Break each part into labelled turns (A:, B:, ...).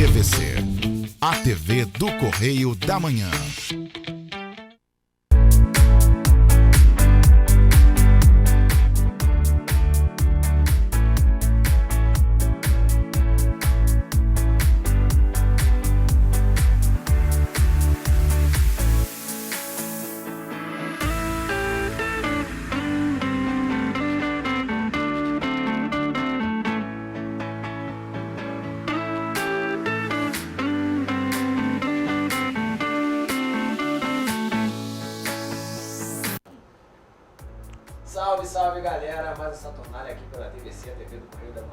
A: TVC, a TV do Correio da Manhã.
B: Salve, salve galera, mais essa tornada aqui pela TVC, a TV do Correio da Manhã.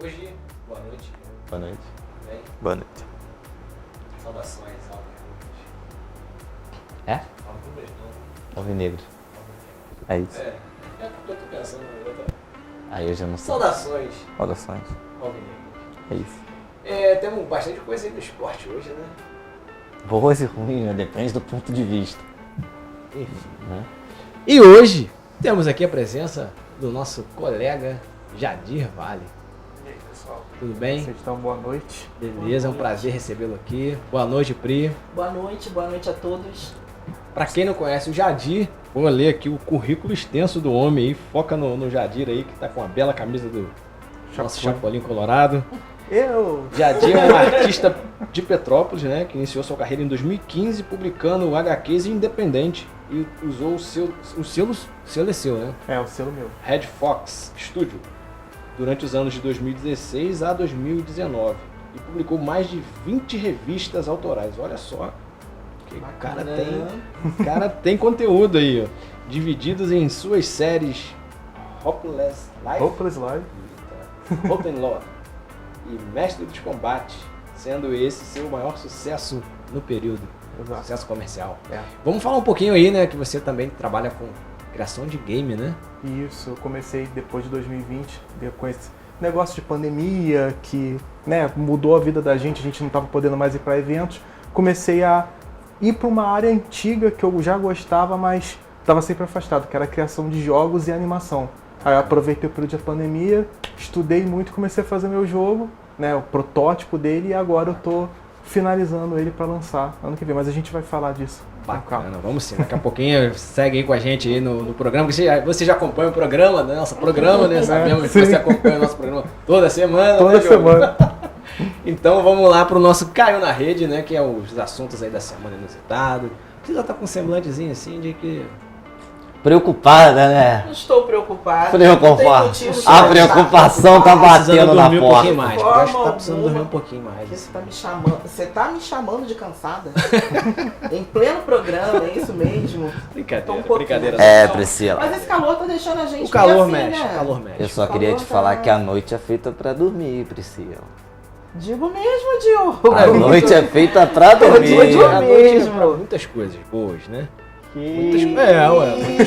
B: Hoje, boa noite.
C: Boa noite.
B: Tudo bem?
C: Boa noite.
B: Saudações, alvinegros.
C: É?
B: Alvinegros não.
C: Alvinegro. É isso.
B: É porque eu tô pensando em outra.
C: Aí eu já não sei.
B: Saudações,
C: Saudações.
B: alvinegros.
C: É isso.
B: Temos bastante coisa aí no esporte hoje, né?
C: Boas e ruins, né? Depende do ponto de vista.
B: Enfim.
C: Né?
B: E hoje, temos aqui a presença do nosso colega Jadir Vale.
D: E aí, pessoal?
B: Tudo bem?
D: Vocês estão? Boa noite.
B: Beleza, é um prazer recebê-lo aqui. Boa noite, Pri.
E: Boa noite a todos.
B: Pra quem não conhece o Jadir, vou ler aqui o currículo extenso do homem aí. Foca no Jadir aí, que tá com a bela camisa do nosso Chapolin Colorado.
D: Eu!
B: Jadir é um artista de Petrópolis, né? Que iniciou sua carreira em 2015 publicando HQs independente e usou o selo seu, né?
D: É, o selo meu.
B: Red Fox Studio durante os anos de 2016 a 2019 e publicou mais de 20 revistas autorais. Olha só, que o cara tem conteúdo aí, ó, divididos em suas séries Hopeless Life,
D: Hopeless Live.
B: Open Law e Mestre dos Combates, sendo esse seu maior sucesso no período,
D: Exato.
B: sucesso comercial.
D: É.
B: Vamos falar um pouquinho aí, né, que você também trabalha com criação de game, né?
D: Isso, eu comecei depois de 2020, com esse negócio de pandemia que, né, mudou a vida da gente, a gente não estava podendo mais ir para eventos. Comecei a ir para uma área antiga que eu já gostava, mas estava sempre afastado, que era a criação de jogos e animação. Aí eu aproveitei o período de pandemia, estudei muito, comecei a fazer meu jogo, né, o protótipo dele, e agora eu tô finalizando ele para lançar ano que vem, mas a gente vai falar disso.
B: Bacana, vamos sim. Daqui a pouquinho segue aí com a gente aí no programa, que você já acompanha o programa, né? Nosso programa, né? Sabemos que você acompanha o nosso programa toda semana.
D: Toda semana.
B: Então vamos lá pro nosso Caiu na Rede, né? Que é os assuntos aí da semana inusitado. Você já tá com um semblantezinho assim de que...
C: Preocupada, né?
E: Não estou preocupada.
C: Preocupada.
E: Não tem motivo
C: A
E: pra
C: preocupação tá batendo na
B: dormir um pouquinho
C: porta.
B: mais. Eu acho que tá precisando dormir um pouquinho mais.
E: Você tá me chamando de cansada? Em pleno programa, é isso mesmo?
B: Brincadeira,
E: Tô um pouquinho.
B: brincadeira.
C: É, Priscila.
E: Mas esse calor tá deixando a gente
B: O calor
E: meio assim,
B: mexe,
E: né?
B: o calor mexe.
C: Eu só queria te falar que a noite é feita pra dormir, Priscila.
E: Digo mesmo, Diogo.
C: A noite é feita pra dormir.
B: A noite é pra muitas muitas boas, né? Muitas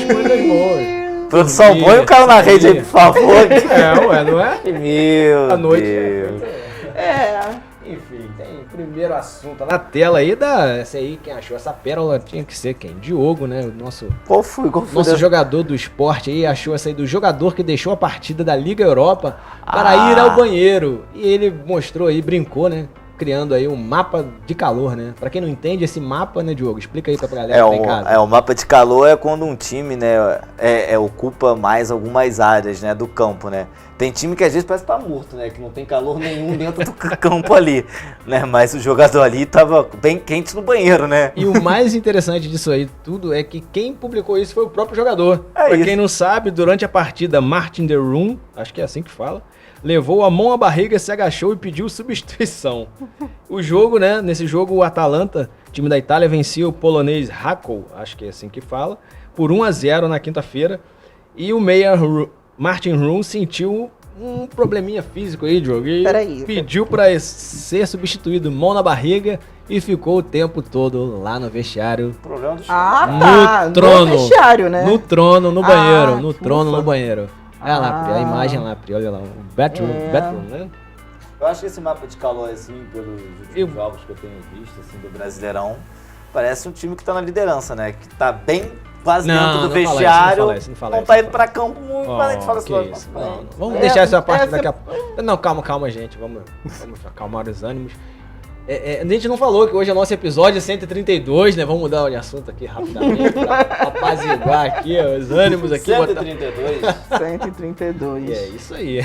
B: coisas boas.
C: Produção, põe o cara na rede aí, por favor.
B: Não é?
C: Meu
B: A noite
C: Deus.
B: Enfim, tem o primeiro assunto na tela aí essa aí, quem achou essa pérola tinha que ser quem? Diogo, né? O nosso
C: Qual foi?
B: nosso jogador do esporte aí achou essa aí do jogador que deixou a partida da Liga Europa para ir ao banheiro. E ele mostrou aí, brincou, né? Criando aí um mapa de calor, né? Pra quem não entende esse mapa, né, Diogo? Explica aí pra galera que tá em casa.
C: O mapa de calor é quando um time, né, ocupa mais algumas áreas, né, do campo, né? Tem time que às vezes parece que tá morto, né? Que não tem calor nenhum dentro do campo ali, né? Mas o jogador ali tava bem quente no banheiro, né?
B: E o mais interessante disso aí tudo é que quem publicou isso foi o próprio jogador. Pra quem não sabe, durante a partida, Martin de Roon, acho que é assim que fala, levou a mão à barriga, se agachou e pediu substituição. O jogo, né? Nesse jogo, o Atalanta, time da Itália, vencia o polonês Rakov, acho que é assim que fala, por 1-0 na quinta-feira. E o meia Martin Roon sentiu um probleminha físico aí, Diogo, e pediu para ser substituído, mão na barriga, e ficou o tempo todo lá no vestiário.
C: Problema do
E: tá.
B: No trono.
E: No vestiário, né?
B: No trono, no banheiro. No trono,
E: ufa.
B: no banheiro. Olha lá, Pri, a imagem lá, Pri, olha lá. O bedroom, né?
C: Eu acho que esse mapa de calor, assim, pelos últimos jogos que eu tenho visto, assim, do Brasileirão, parece um time que tá na liderança, né? Que tá bem quase dentro do vestiário, não tá indo pra campo muito, mas a gente fala assim,
B: vamos deixar essa parte daqui a pouco. Não, calma, gente, vamos acalmar os ânimos. A gente não falou que hoje é o nosso episódio 132, né? Vamos mudar de assunto aqui rapidamente pra apaziguar aqui ó, os ânimos aqui.
C: 132.
E: 132.
B: É isso aí.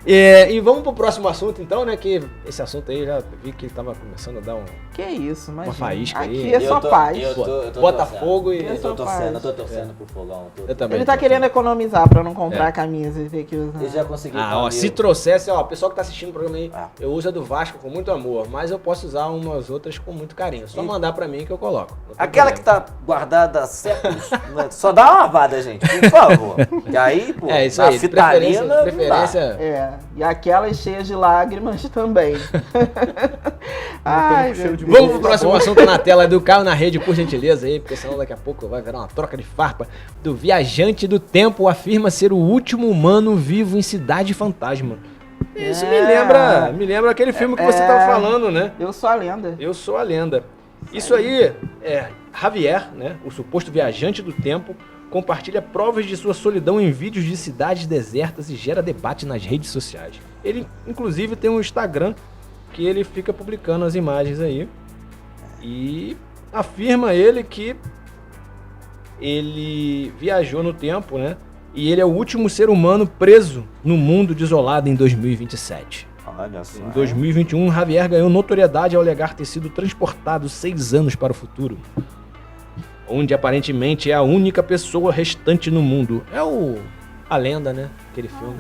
B: E vamos pro próximo assunto então, né? Que esse assunto aí já vi que tava começando a dar
E: Que isso, imagina.
B: uma faísca aí.
E: Aqui é só paz.
C: Eu tô
B: Botafogo e...
C: Eu tô torcendo pro Fogão.
B: Eu também.
E: Ele tá querendo economizar pra não comprar a camisa e ter que usar.
C: Eu já consegui.
B: Se trouxesse, ó, o pessoal que tá assistindo o programa aí,
C: Ah.
B: eu uso a do Vasco com muito amor, mas eu posso usar umas outras com muito carinho. Só mandar pra mim que eu coloco. Não tem
C: Aquela que
B: problema.
C: tá guardada há séculos, né? Só dá uma lavada, gente, por favor. E aí, pô,
B: É isso
C: na
B: aí,
C: fitalina,
B: preferência.
E: É, e aquelas cheias de lágrimas também. Ai,
D: cheiro
E: meu
D: de
E: Deus.
B: Vamos pro próximo assunto na tela do Caio na Rede, por gentileza aí, porque senão daqui a pouco vai virar uma troca de farpa. Do viajante do tempo afirma ser o último humano vivo em Cidade Fantasma. Isso me lembra aquele filme que você tava falando, né?
E: Eu sou a lenda.
B: Eu sou a lenda. Isso aí é Javier, né? O suposto viajante do tempo, compartilha provas de sua solidão em vídeos de cidades desertas e gera debate nas redes sociais. Ele, inclusive, tem um Instagram que ele fica publicando as imagens aí. E afirma ele que ele viajou no tempo, né? E ele é o último ser humano preso no mundo desolado em 2027.
C: Olha só.
B: Em 2021, Javier ganhou notoriedade ao alegar ter sido transportado 6 anos para o futuro, onde aparentemente é a única pessoa restante no mundo. É a lenda, né? Aquele filme.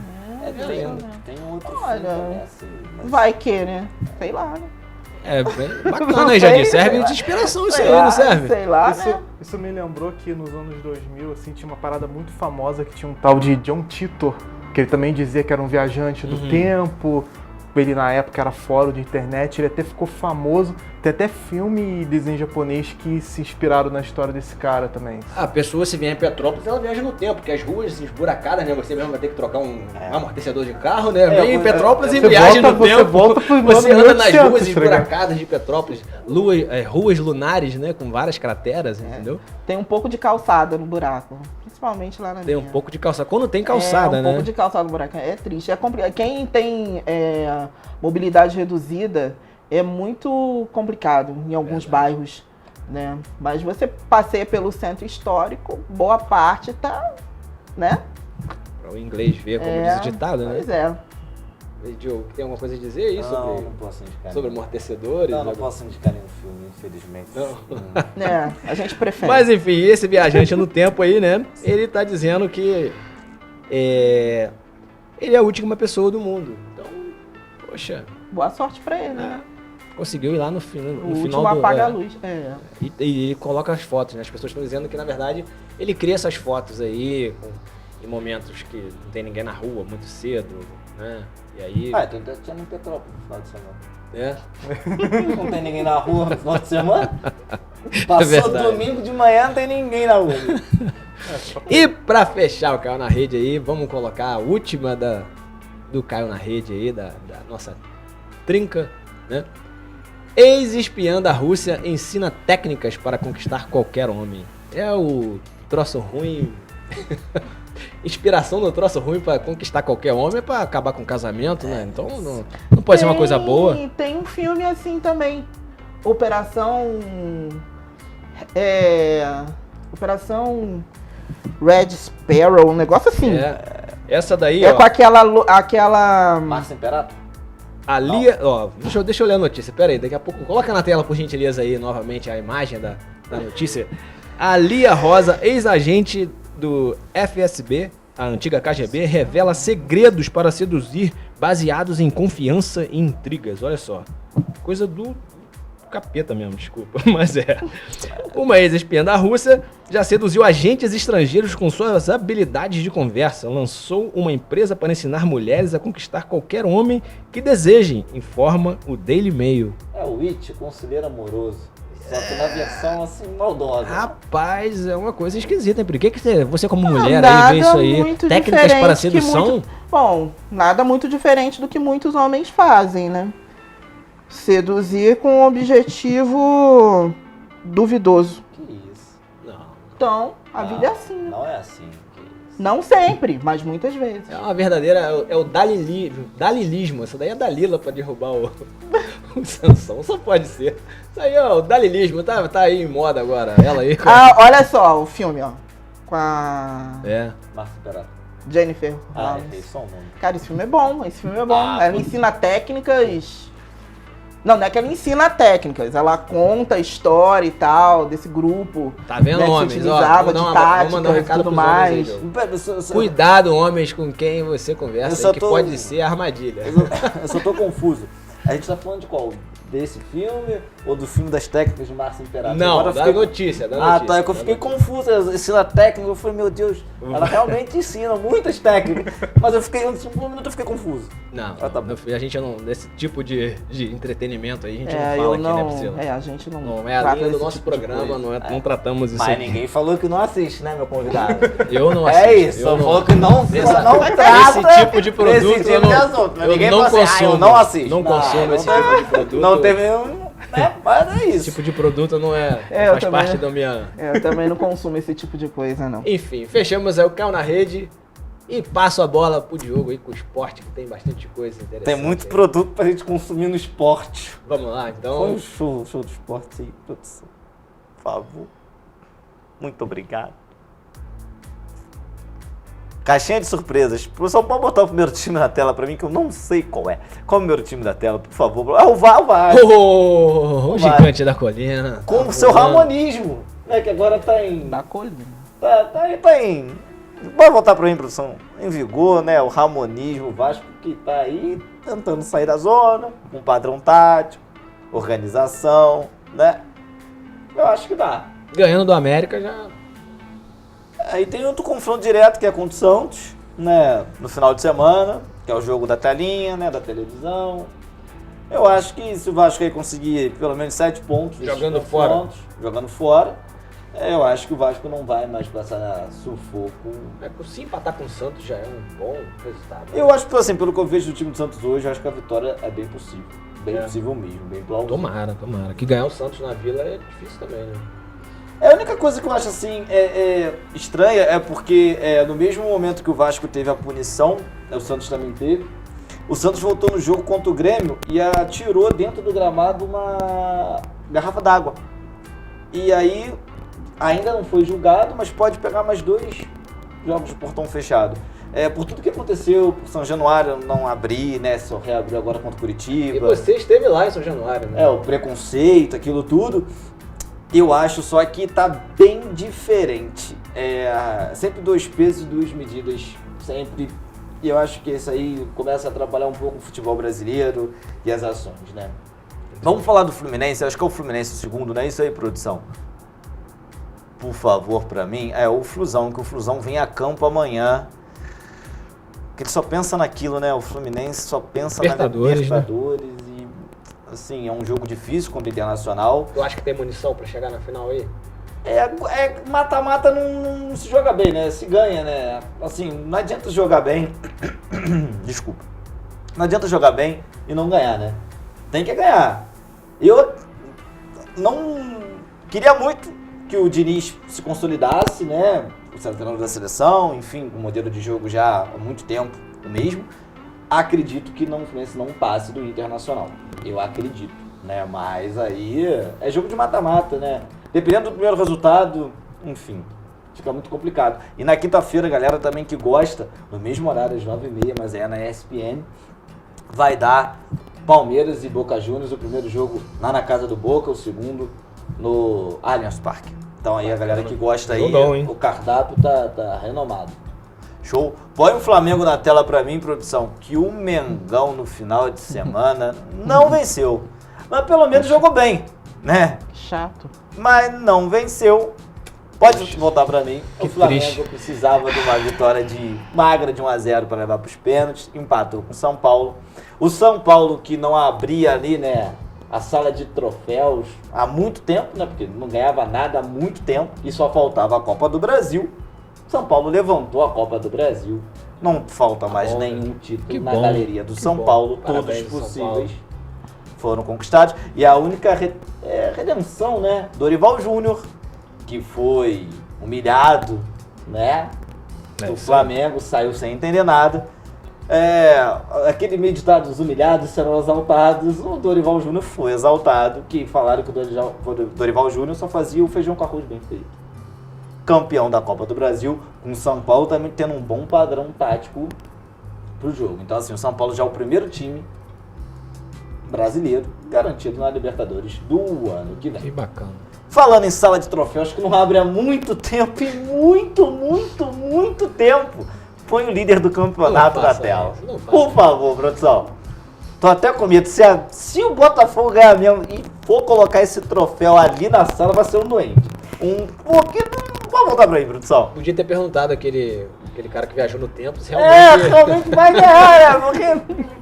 C: Tem um outro
E: Olha,
C: filme também assim. Mas...
E: Vai que, né? Sei lá, né?
B: É bem bacana aí, Jadir. Serve de inspiração isso aí, não serve?
E: Sei lá, né?
D: Isso me lembrou que nos anos 2000, assim, tinha uma parada muito famosa que tinha um tal de John Titor, que ele também dizia que era um viajante do tempo. Ele na época era fórum de internet, ele até ficou famoso. Tem até filme e desenho japonês que se inspiraram na história desse cara também.
B: A pessoa, se vier em Petrópolis, ela viaja no tempo, porque as ruas esburacadas, né? Você mesmo vai ter que trocar um amortecedor de carro, né? Vem em Petrópolis e
D: você
B: viaja
D: volta-
B: no
D: você
B: tempo.
D: volta pro
B: Você anda nas
D: 1800,
B: ruas
D: tá ligado?
B: esburacadas de Petrópolis, ruas lunares, né? Com várias crateras, entendeu?
E: Tem um pouco de calçada no buraco. Principalmente lá na
B: Tem um
E: minha.
B: pouco de calçada. Quando tem calçada,
E: um
B: né?
E: pouco de calçada no buraco. É triste. É complicado. Quem tem mobilidade reduzida é muito complicado em alguns bairros, né? Mas você passeia pelo centro histórico, boa parte tá, né?
B: Para o inglês ver como diz o ditado, né?
E: Pois é.
B: Diogo, tem alguma coisa a dizer aí
C: Não posso indicar.
B: sobre
C: nenhum.
B: amortecedores?
C: Não posso indicar nenhum filme, infelizmente.
B: Não.
E: A gente prefere.
B: Mas enfim, esse viajante no tempo aí, né? Ele tá dizendo que ele é a última pessoa do mundo. Então, poxa,
E: Boa sorte pra ele, né?
B: conseguiu ir lá no
E: O
B: final
E: último
B: do...
E: apaga a luz. É.
B: E ele coloca as fotos, né? As pessoas estão dizendo que, na verdade, ele cria essas fotos aí em momentos que não tem ninguém na rua, muito cedo, né? E aí...
C: Então tinha no Petrópolis no final de
B: É.
C: semana. Não tem ninguém na rua no final de semana? Passou
B: verdade.
C: domingo de manhã, não tem ninguém na rua.
B: E pra fechar o Caio na Rede aí, vamos colocar a última do Caio na Rede aí, da nossa trinca, né? Ex-espiã da Rússia ensina técnicas para conquistar qualquer homem. É o troço ruim. Inspiração no troço ruim para conquistar qualquer homem é pra acabar com o casamento, né? Então não pode ser uma coisa boa.
E: Tem um filme assim também. Operação Red Sparrow, um negócio assim.
B: Essa daí,
E: É
B: ó.
E: com aquela.
C: Márcio Imperato?
B: A Lia, ó, deixa eu ler a notícia, pera aí, daqui a pouco, coloca na tela por gentileza aí novamente a imagem da notícia. A Lia Rosa, ex-agente do FSB, a antiga KGB, revela segredos para seduzir baseados em confiança e intrigas, olha só, coisa do capeta mesmo, desculpa, mas é. Uma ex-espiã da Rússia já seduziu agentes estrangeiros com suas habilidades de conversa. Lançou uma empresa para ensinar mulheres a conquistar qualquer homem que desejem, informa o Daily Mail.
C: É o It, conselheiro amoroso. Só que na versão assim, maldosa.
B: Rapaz, é uma coisa esquisita, hein? Por que você como mulher
E: Nada
B: aí vê isso aí?
E: muito
B: Técnicas para
E: diferente que
B: sedução?
E: Bom, nada muito diferente do que muitos homens fazem, né? Seduzir com um objetivo duvidoso.
C: Que isso?
B: Não.
E: Então, a
C: Não,
E: vida é assim. Né?
C: Não é assim. Que isso?
E: Não sempre, mas muitas vezes.
B: É uma verdadeira, é o dalilismo. Essa daí é Dalila pra derrubar O Sansão só pode ser. Isso aí, ó, o dalilismo, tá aí em moda agora. Ela aí.
E: Olha só o filme, ó. Com a
C: Márcio Imperato.
E: Jennifer
C: Ah,
E: Lawrence.
C: é só o nome.
E: Cara, esse filme é bom,
C: Ah,
E: ela ensina técnicas... Não é que ela ensina técnicas, ela conta a história e tal, desse grupo.
B: Tá vendo,
E: né, que se
B: homens? Ó,
E: utilizava de
B: vamos
E: tática
B: mandar um
E: e
B: recado
E: tudo
B: pros homens aí,
E: mais.
B: Diogo.
C: Pera,
B: Cuidado, homens, com quem você
C: Eu
B: conversa,
C: só
B: aí, que
C: tô-
B: pode ser armadilha.
C: Eu só tô confuso. A gente tá falando de qual? Desse filme ou do filme das técnicas de Márcio Imperato?
B: Não,
C: Agora eu
B: da
C: fiquei-
B: notícia, da
C: Ah,
B: notícia.
C: tá. É que eu fiquei confuso. Ensina técnica, eu falei, meu Deus, ela realmente ensina muitas técnicas. Mas eu fiquei, por um minuto eu fiquei confuso.
B: Não,
C: Ah, tá bom.
B: a gente não. Desse tipo de entretenimento aí, a gente não
E: É,
B: fala
E: eu
B: aqui, né,
E: não.
B: Priscila?
E: É, a gente não.
B: Não é a
E: trata
B: linha do
E: desse
B: nosso
E: tipo de
B: programa,
E: coisa.
B: não tratamos isso
C: Mas
B: aqui.
C: ninguém falou que não assiste, né, meu convidado?
B: Eu não assisto.
C: É isso,
B: eu
C: falou que não trata
B: esse tipo de produto
C: esse tipo
B: eu
C: de
B: não,
C: assunto.
B: eu
C: Ninguém
B: não
C: fala assim,
B: consumo.
C: eu não assisto.
B: Não consumo esse
C: teve-
B: tipo de produto.
C: Não teve nenhum... Mas é
B: Esse
C: isso.
B: tipo de produto não é,
E: É, eu
B: faz
E: também-
B: parte da minha...
E: Eu também não consumo esse tipo de coisa, não.
B: Enfim, fechamos aí o Caiu na Rede e passo a bola pro Diogo aí com o esporte, que tem bastante coisa interessante.
C: Tem muito
B: aí.
C: produto pra gente consumir no esporte.
B: Vamos lá,
C: Põe
B: então.
C: um show do esporte aí, produção. Por favor. Muito obrigado. Caixinha de surpresas. Produção, pode botar o primeiro time na tela pra mim, que eu não sei qual é. Qual é o primeiro time da tela, por favor? Ah, o VAR.
B: O gigante da colina.
C: Com
B: tá
C: o seu
B: rolando.
C: Ramonismo, né? Que agora tá em...
E: Da colina.
C: Tá em... Pode voltar pra mim, produção. Em vigor, né? O Ramonismo, o Vasco que tá aí tentando sair da zona, com padrão tático, organização, né? Eu acho que dá.
B: Ganhando do América já.
C: Aí tem outro confronto direto que é contra o Santos, né? No final de semana, que é o jogo da telinha, né? Da televisão. Eu acho que se o Vasco aí conseguir pelo menos 7 pontos... nesses
B: Jogando
C: confrontos, jogando fora, eu acho que o Vasco não vai mais passar sufoco.
B: Se empatar com o Santos já é um bom resultado.
C: Eu acho que, assim, pelo que eu vejo do time do Santos hoje, eu acho que a vitória é bem possível. Bem
B: É.
C: possível mesmo, bem plausível.
B: Tomara. Que ganhar o Santos na Vila é difícil também, né?
C: A única coisa que eu acho assim estranha é porque no mesmo momento que o Vasco teve a punição, o Santos também teve, o Santos voltou no jogo contra o Grêmio e atirou dentro do gramado uma garrafa d'água. E aí ainda não foi julgado, mas pode pegar mais 2 jogos de portão fechado. Por tudo que aconteceu, por São Januário não abrir, né? Só reabriu agora contra o
B: E
C: Curitiba.
B: você esteve lá em São Januário, né?
C: O preconceito, aquilo tudo. Eu acho só que tá bem diferente. Sempre 2 pesos e 2 medidas. Sempre. E eu acho que isso aí começa a atrapalhar um pouco o futebol brasileiro e as ações, né? Vamos falar do Fluminense. Eu acho que é o Fluminense o segundo, não é isso aí, produção? Por favor, pra mim. O Flusão, que o Flusão vem a campo amanhã. Que ele só pensa naquilo, né? O Fluminense só pensa
B: Libertadores,
C: na Libertadores. E, assim, é um jogo difícil contra o Internacional.
B: Tu acha que tem munição pra chegar na final aí?
C: Mata-mata não se joga bem, né? Se ganha, né? Assim, não adianta jogar bem. Desculpa. Não adianta jogar bem e não ganhar, né? Tem que ganhar. Eu não queria muito que o Diniz se consolidasse, né? O treinador da seleção, enfim, o modelo de jogo já há muito tempo o mesmo. Acredito que o Fluminense não passe do Internacional. Eu acredito, né? Mas aí é jogo de mata-mata, né? Dependendo do primeiro resultado, enfim, fica muito complicado. E na quinta-feira, galera também que gosta, no mesmo horário, às 9h30, mas é na ESPN, vai dar Palmeiras e Boca Juniors, o primeiro jogo lá na casa do Boca, o segundo no Allianz Parque. Então aí a galera que gosta aí,
B: Jogão, hein?
C: o cardápio tá renomado. Show. Põe o Flamengo na tela pra mim, produção, que o Mengão no final de semana não venceu. Mas pelo menos jogou bem, né?
E: Chato.
C: Mas não venceu. Pode voltar pra mim.
B: Que
C: O Flamengo
B: triste.
C: precisava de uma vitória magra de 1-0 para levar para os pênaltis. Empatou com o São Paulo. O São Paulo que não abria ali, né, a sala de troféus há muito tempo, né, porque não ganhava nada há muito tempo e só faltava a Copa do Brasil. São Paulo levantou a Copa do Brasil. Não falta mais
B: bom,
C: nenhum
B: né?
C: título
B: Que
C: na
B: bom,
C: galeria do
B: que
C: São
B: bom.
C: Paulo.
B: Parabéns,
C: Todos
B: São Paulo.
C: possíveis foram conquistados. E a única redenção, né, Dorival Júnior, que foi humilhado, né?
B: É
C: O
B: isso
C: Flamengo saiu sem entender nada. Aquele meio ditado, os humilhados serão exaltados. O Dorival Júnior foi exaltado, que falaram que o Dorival Júnior só fazia o feijão com arroz bem feito. Campeão da Copa do Brasil, com o São Paulo também tendo um bom padrão tático pro jogo. Então assim, o São Paulo já é o primeiro time brasileiro garantido na Libertadores do ano que vem.
B: Que bacana.
C: Falando em sala de troféus, que não abre há muito tempo, e muito tempo, põe o líder do campeonato na tela. Por favor, produção. Tô até com medo. Se o Botafogo ganhar mesmo e for colocar esse troféu ali na sala, vai ser um doente. Vamos voltar pra aí, produção.
B: Podia ter perguntado aquele cara que viajou no tempo se realmente...
C: realmente vai ganhar, né? Porque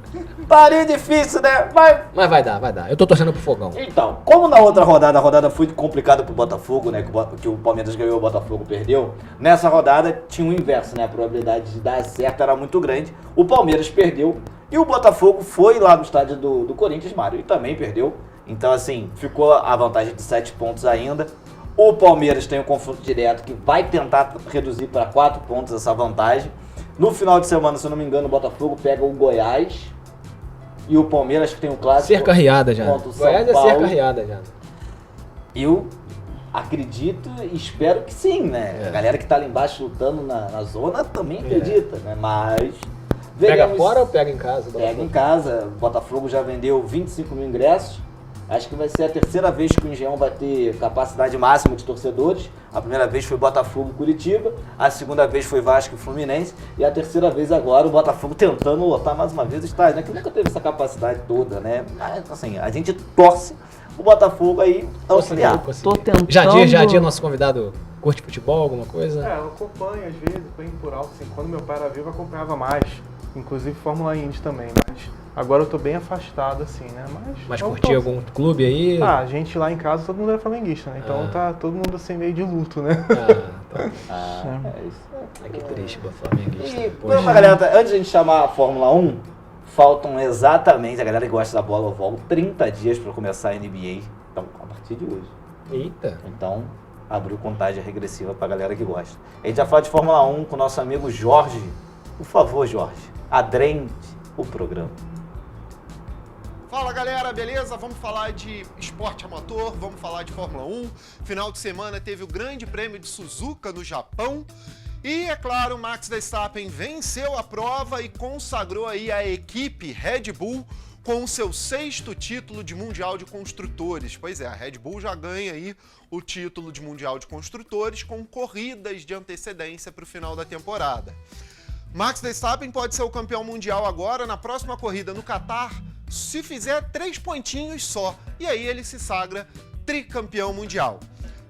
C: Paris difícil, né?
B: Mas vai dar. Eu tô torcendo pro Fogão.
C: Então, como na outra rodada, a rodada foi complicada pro Botafogo, né? Que o Palmeiras ganhou, o Botafogo perdeu. Nessa rodada tinha o inverso, né? A probabilidade de dar certo era muito grande. O Palmeiras perdeu e o Botafogo foi lá no estádio do Corinthians, Mário, e também perdeu. Então, assim, ficou a vantagem de 7 pontos ainda. O Palmeiras tem um confronto direto que vai tentar reduzir para 4 pontos essa vantagem. No final de semana, se eu não me engano, o Botafogo pega o Goiás. E o Palmeiras que tem um clássico.
B: Cerca riada já.
C: Goiás
B: é cerca riada já.
C: Eu acredito e espero que sim, né? A galera que tá lá embaixo lutando na zona também acredita, né? Mas...
B: Pega fora ou pega em casa?
C: Pega em casa. O Botafogo já vendeu 25 mil ingressos. Acho que vai ser a terceira vez que o Engenhão vai ter capacidade máxima de torcedores. A primeira vez foi Botafogo e Curitiba, a segunda vez foi Vasco e Fluminense, e a terceira vez agora o Botafogo tentando lotar mais uma vez o estádio, né? Que nunca teve essa capacidade toda, né? Mas, assim, a gente torce o Botafogo aí auxiliar.
E: Tô tentando...
B: Jadir, nosso convidado, curte futebol, alguma coisa?
D: Eu acompanho às vezes, acompanho por alto, assim, quando meu pai era vivo eu acompanhava mais, inclusive Fórmula Indy também, mas agora eu tô bem afastado, assim, né? Mas
B: curtia algum clube aí?
D: A gente lá em casa, todo mundo era flamenguista, né? Então tá todo mundo assim meio de luto, né?
C: É isso.
B: Que triste pra flamenguista.
C: E, galera, antes de a gente chamar a Fórmula 1, faltam exatamente, a galera que gosta da bola oval, 30 dias pra começar a NBA. Então, a partir de hoje.
B: Eita.
C: Então, abriu contagem regressiva pra galera que gosta. A gente vai falar de Fórmula 1 com o nosso amigo Jorge. Por favor, Jorge, adrende o programa.
F: Fala galera, beleza? Vamos falar de esporte amador, vamos falar de Fórmula 1. Final de semana teve o Grande Prêmio de Suzuka no Japão. E, é claro, Max Verstappen venceu a prova e consagrou aí a equipe Red Bull com o seu 6º título de Mundial de Construtores. Pois é, a Red Bull já ganha aí o título de Mundial de Construtores com corridas de antecedência para o final da temporada. Max Verstappen pode ser o campeão mundial agora na próxima corrida no Catar, se fizer 3 pontinhos só, e aí ele se sagra tricampeão mundial.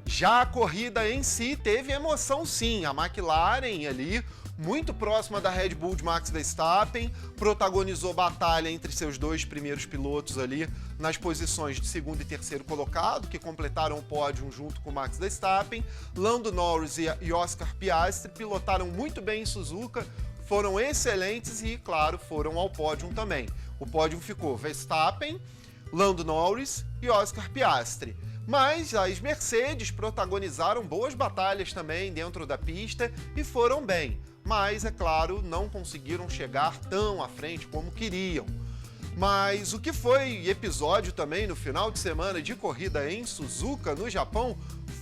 F: Já a corrida em si teve emoção sim, a McLaren ali, muito próxima da Red Bull de Max Verstappen, protagonizou batalha entre seus 2 primeiros pilotos ali nas posições de 2º e 3º colocado, que completaram o pódio junto com Max Verstappen. Lando Norris e Oscar Piastri pilotaram muito bem em Suzuka, foram excelentes e, claro, foram ao pódio também. O pódio ficou Verstappen, Lando Norris e Oscar Piastri. Mas as Mercedes protagonizaram boas batalhas também dentro da pista e foram bem. Mas, é claro, não conseguiram chegar tão à frente como queriam. Mas o que foi episódio também no final de semana de corrida em Suzuka, no Japão,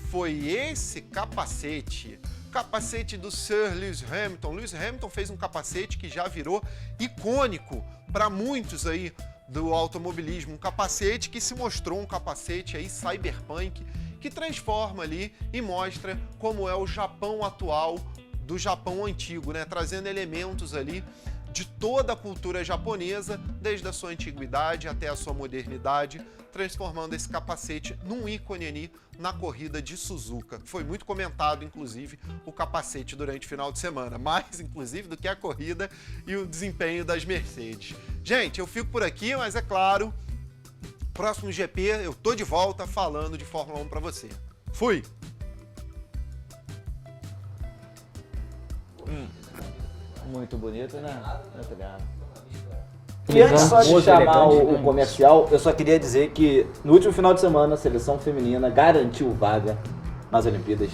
F: foi esse capacete. Capacete do Sir Lewis Hamilton. Lewis Hamilton fez um capacete que já virou icônico para muitos aí do automobilismo. Um capacete que se mostrou um capacete aí cyberpunk, que transforma ali e mostra como é o Japão atual do Japão antigo, né? Trazendo elementos ali de toda a cultura japonesa, desde a sua antiguidade até a sua modernidade, transformando esse capacete num ícone ali na corrida de Suzuka. Foi muito comentado, inclusive, o capacete durante o final de semana, mais, inclusive, do que a corrida e o desempenho das Mercedes. Gente, eu fico por aqui, mas é claro, próximo GP eu tô de volta falando de Fórmula 1 para você. Fui!
C: Muito bonito, né? Muito legal. E antes só de chamar o comercial, eu só queria dizer que no último final de semana a seleção feminina garantiu vaga nas Olimpíadas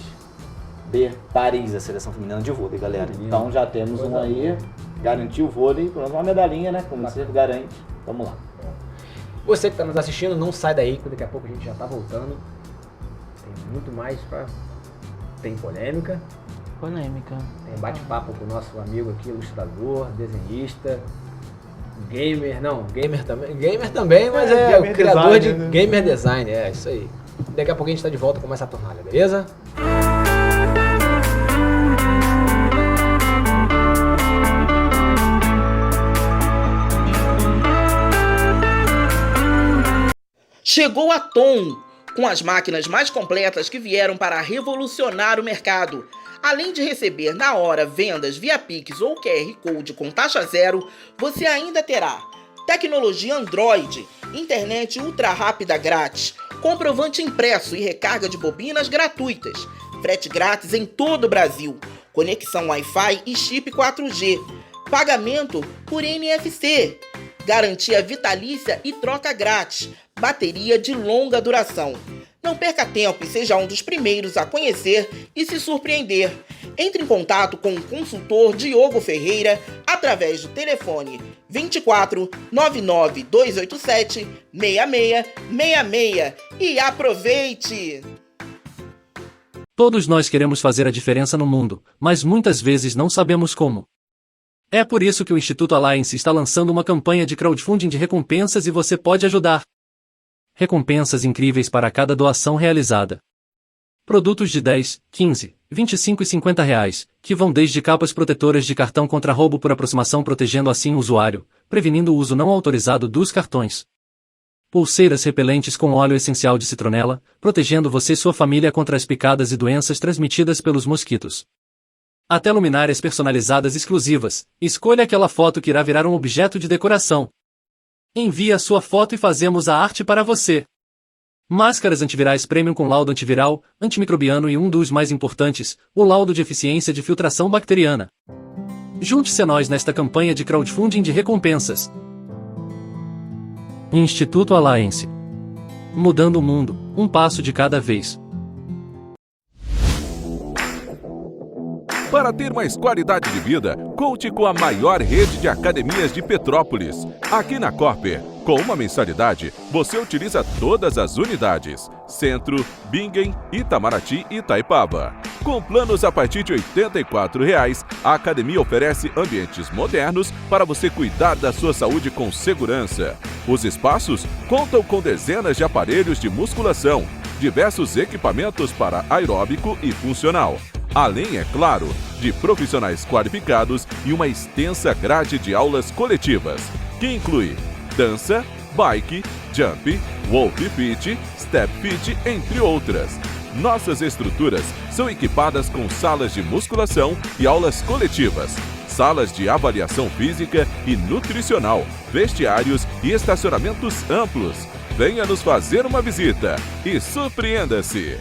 C: de Paris, a seleção feminina de vôlei, galera. Então já temos um aí Garantiu o vôlei, pelo menos uma medalhinha, né? Como você garante. Vamos lá.
B: Você que está nos assistindo, não sai daí, que daqui a pouco a gente já está voltando. Tem muito mais pra... Tem polêmica.
E: Polêmica.
B: Tem bate-papo com o nosso amigo aqui, ilustrador, desenhista, gamer. Não, gamer também, mas é o criador de gamer design. É, isso aí. Daqui a pouco a gente está de volta com mais Saturnalha, beleza?
E: Chegou a Tom, com as máquinas mais completas que vieram para revolucionar o mercado. Além de receber na hora vendas via Pix ou QR Code com taxa zero, você ainda terá tecnologia Android, internet ultra rápida grátis, comprovante impresso e recarga de bobinas gratuitas, frete grátis em todo o Brasil, conexão Wi-Fi e chip 4G, pagamento por NFC, garantia vitalícia e troca grátis, bateria de longa duração. Não perca tempo e seja um dos primeiros a conhecer e se surpreender. Entre em contato com o consultor Diogo Ferreira através do telefone 24 99 287 6666 e aproveite!
G: Todos nós queremos fazer a diferença no mundo, mas muitas vezes não sabemos como. É por isso que o Instituto Alliance está lançando uma campanha de crowdfunding de recompensas e você pode ajudar. Recompensas incríveis para cada doação realizada. Produtos de 10, 15, 25 e 50 reais, que vão desde capas protetoras de cartão contra roubo por aproximação protegendo assim o usuário, prevenindo o uso não autorizado dos cartões. Pulseiras repelentes com óleo essencial de citronela, protegendo você e sua família contra as picadas e doenças transmitidas pelos mosquitos. Até luminárias personalizadas exclusivas, escolha aquela foto que irá virar um objeto de decoração. Envie a sua foto e fazemos a arte para você. Máscaras antivirais premium com laudo antiviral, antimicrobiano e um dos mais importantes, o laudo de eficiência de filtração bacteriana. Junte-se a nós nesta campanha de crowdfunding de recompensas. Instituto Alliance. Mudando o mundo, um passo de cada vez.
H: Para ter mais qualidade de vida, conte com a maior rede de academias de Petrópolis. Aqui na Corper, com uma mensalidade, você utiliza todas as unidades: Centro, Bingen, Itamaraty e Itaipava. Com planos a partir de R$ 84,00, a academia oferece ambientes modernos para você cuidar da sua saúde com segurança. Os espaços contam com dezenas de aparelhos de musculação, diversos equipamentos para aeróbico e funcional. Além, é claro, de profissionais qualificados e uma extensa grade de aulas coletivas, que inclui dança, bike, jump, walk fit, step fit, entre outras. Nossas estruturas são equipadas com salas de musculação e aulas coletivas, salas de avaliação física e nutricional, vestiários e estacionamentos amplos. Venha nos fazer uma visita e surpreenda-se!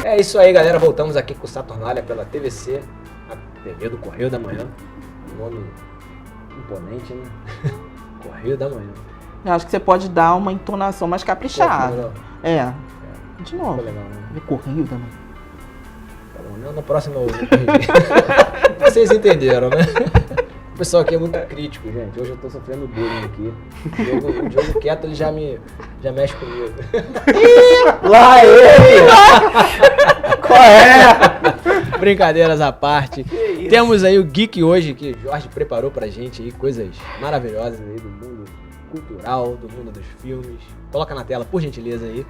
B: É isso aí, galera. Voltamos aqui com o Saturnalha pela TVC, a TV do Correio da Manhã. Nome imponente, né? Correio da Manhã.
E: Eu acho que você pode dar uma entonação mais caprichada. É. De novo.
B: Ficou legal, né?
E: Correio da Manhã.
B: Tá bom, no próximo eu vou corrigir. Vocês entenderam, né? O pessoal aqui é muito crítico, gente. Hoje eu tô sofrendo bullying aqui. O Diogo quieto, ele já mexe comigo.
C: Lá ele! Qual é?
B: Brincadeiras à parte. Temos aí o Geek hoje, que o Jorge preparou pra gente aí, coisas maravilhosas aí do mundo cultural, do mundo dos filmes. Coloca na tela, por gentileza aí.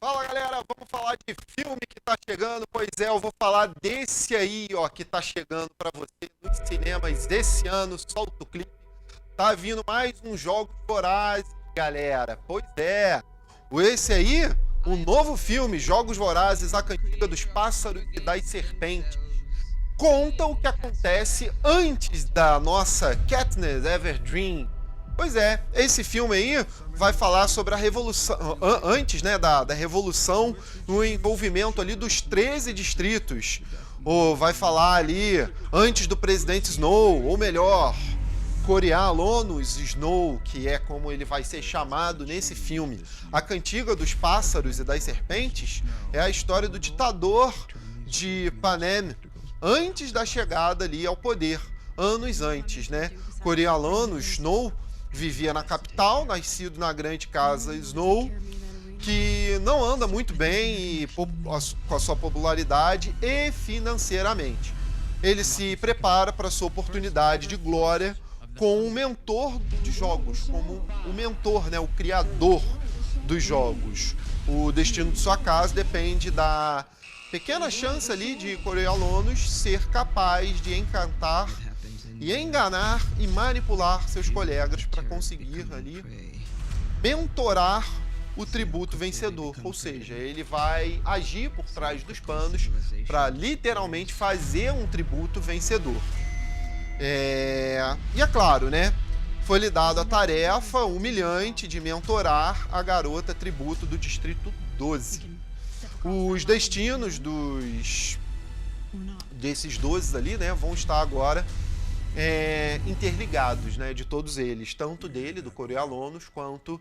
F: Fala galera, vamos falar de filme que tá chegando. Pois é, eu vou falar desse aí, ó, que tá chegando pra você nos cinemas desse ano. Solta o clipe. Tá vindo mais um Jogos Vorazes, galera. Pois é, esse aí, o novo filme Jogos Vorazes, a cantiga dos pássaros e das serpentes, conta o que acontece antes da nossa Katniss Everdeen Pois é, esse filme aí vai falar sobre a revolução, antes, né, da revolução, no envolvimento ali dos 13 distritos, ou vai falar ali antes do presidente Snow, ou melhor, Coriolanus Snow, que é como ele vai ser chamado nesse filme. A Cantiga dos Pássaros e das Serpentes é a história do ditador de Panem, antes da chegada ali ao poder, anos antes, né? Coriolanus Snow vivia na capital, nascido na grande casa Snow, que não anda muito bem com a sua popularidade e financeiramente. Ele se prepara para a sua oportunidade de glória com um mentor de jogos, como o mentor, né, o criador dos jogos. O destino de sua casa depende da pequena chance ali de Coriolanus ser capaz de encantar e enganar e manipular seus colegas para conseguir ali mentorar o tributo vencedor, ou seja, ele vai agir por trás dos panos para literalmente fazer um tributo vencedor. E é claro, né? Foi lhe dada a tarefa humilhante de mentorar a garota tributo do Distrito 12. Os destinos desses 12 ali, né, vão estar agora interligados, né, de todos eles, tanto dele, do Coriolanus, quanto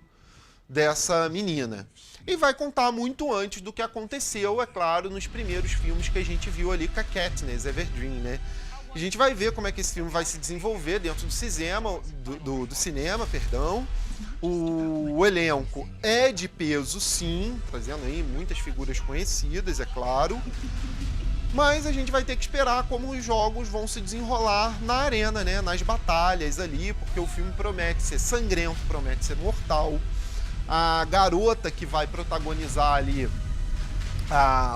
F: dessa menina. E vai contar muito antes do que aconteceu, é claro, nos primeiros filmes que a gente viu ali com a Katniss Everdeen, né? A gente vai ver como é que esse filme vai se desenvolver dentro do cinema, O elenco é de peso, sim, trazendo aí muitas figuras conhecidas, é claro. Mas a gente vai ter que esperar como os jogos vão se desenrolar na arena, né? Nas batalhas ali, porque o filme promete ser sangrento, promete ser mortal. A garota que vai protagonizar ali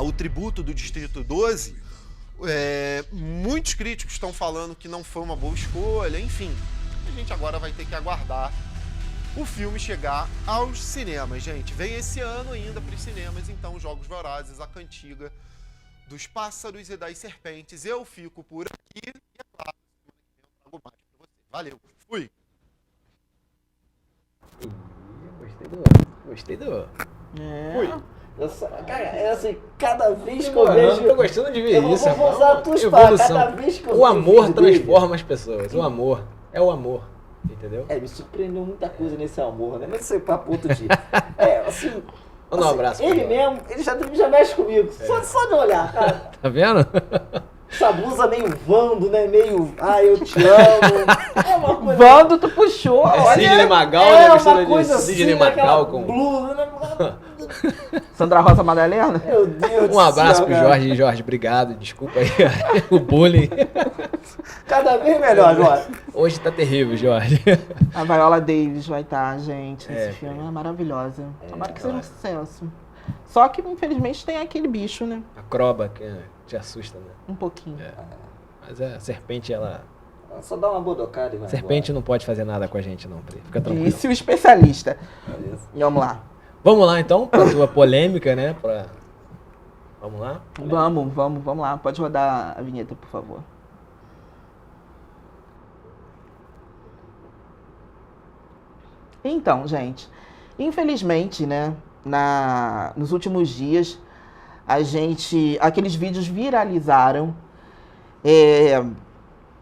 F: o tributo do Distrito 12, muitos críticos estão falando que não foi uma boa escolha, enfim. A gente agora vai ter que aguardar o filme chegar aos cinemas, gente. Vem esse ano ainda para os cinemas, então, Jogos Vorazes, a Cantiga dos Pássaros e das Serpentes. Eu fico por aqui e, é claro, eu trago mais para você. Valeu, fui!
B: Gostei do...
C: Fui! Cara, assim, cada vez que
B: eu
C: eu vejo...
B: Eu tô gostando de ver isso.
C: Eu vou usar a tua espada, cada vez que eu
B: O amor
C: vejo
B: transforma as pessoas. O amor é o amor. Entendeu?
C: Me surpreendeu muita coisa nesse amor, né? Mas isso é papo outro dia. Assim...
B: Manda um abraço.
C: Ele mesmo, ele já mexe comigo. Só de olhar, cara.
B: Tá vendo?
C: Essa blusa meio Vando, né? Meio, eu te amo. É uma coisa...
E: Vando, tu puxou. Olha,
B: Sidney Magal, né?
C: Uma coisa
B: de Sidney
C: assim,
B: Magal com...
C: blusa, né?
E: Sandra Rosa Madalena?
C: Meu Deus
B: Um abraço
C: do céu,
B: pro
C: cara.
B: Jorge. Jorge, obrigado. Desculpa aí o bullying.
C: Cada vez melhor, Jorge.
B: Hoje tá terrível, Jorge.
E: A Viola Davis vai estar, gente. Esse filme é maravilhosa. Tomara que seja um sucesso. Só que, infelizmente, tem aquele bicho, né?
B: A croba que te assusta, né?
E: Um pouquinho.
B: Mas a serpente, ela...
C: Só dá uma bodocada e vai
B: Serpente
C: embora.
B: não pode fazer nada com a gente, não, Pri. Fica tranquilo.
E: Disse o especialista.
C: Beleza.
E: Vamos lá.
B: Vamos lá, então, pra tua polêmica, né? Vamos lá?
E: Vamos lá. Pode rodar a vinheta, por favor. Então, gente, infelizmente, né, nos últimos dias, aqueles vídeos viralizaram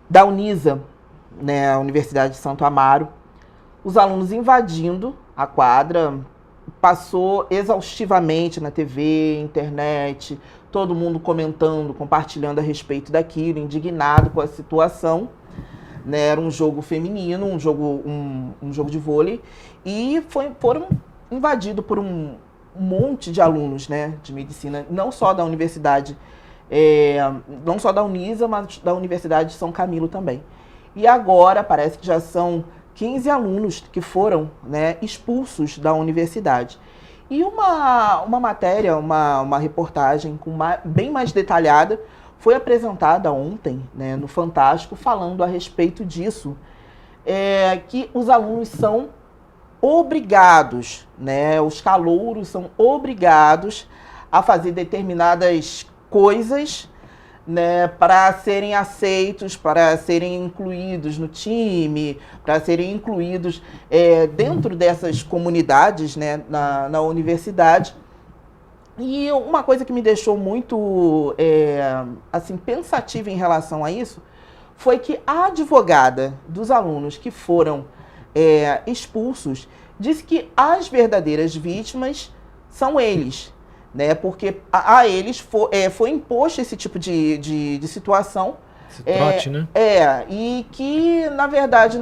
E: da Unisa, né, a Universidade de Santo Amaro, os alunos invadindo a quadra, passou exaustivamente na TV, internet, todo mundo comentando, compartilhando a respeito daquilo, indignado com a situação. Né, era um jogo feminino, um jogo de vôlei, e foram invadidos por um monte de alunos, né, de medicina, não só da universidade, não só da Unisa, mas da Universidade de São Camilo também. E agora parece que já são 15 alunos que foram, né, expulsos da universidade. E uma matéria, uma reportagem bem mais detalhada foi apresentada ontem, né, no Fantástico, falando a respeito disso, que os alunos são obrigados, né, os calouros são obrigados a fazer determinadas coisas né, para serem aceitos, para serem incluídos no time, para serem incluídos dentro dessas comunidades, né, na universidade. E uma coisa que me deixou muito assim, pensativa em relação a isso foi que a advogada dos alunos que foram expulsos disse que as verdadeiras vítimas são eles, né? Porque a eles foi imposto esse tipo de situação.
B: Esse trote, né?
E: E que, na verdade,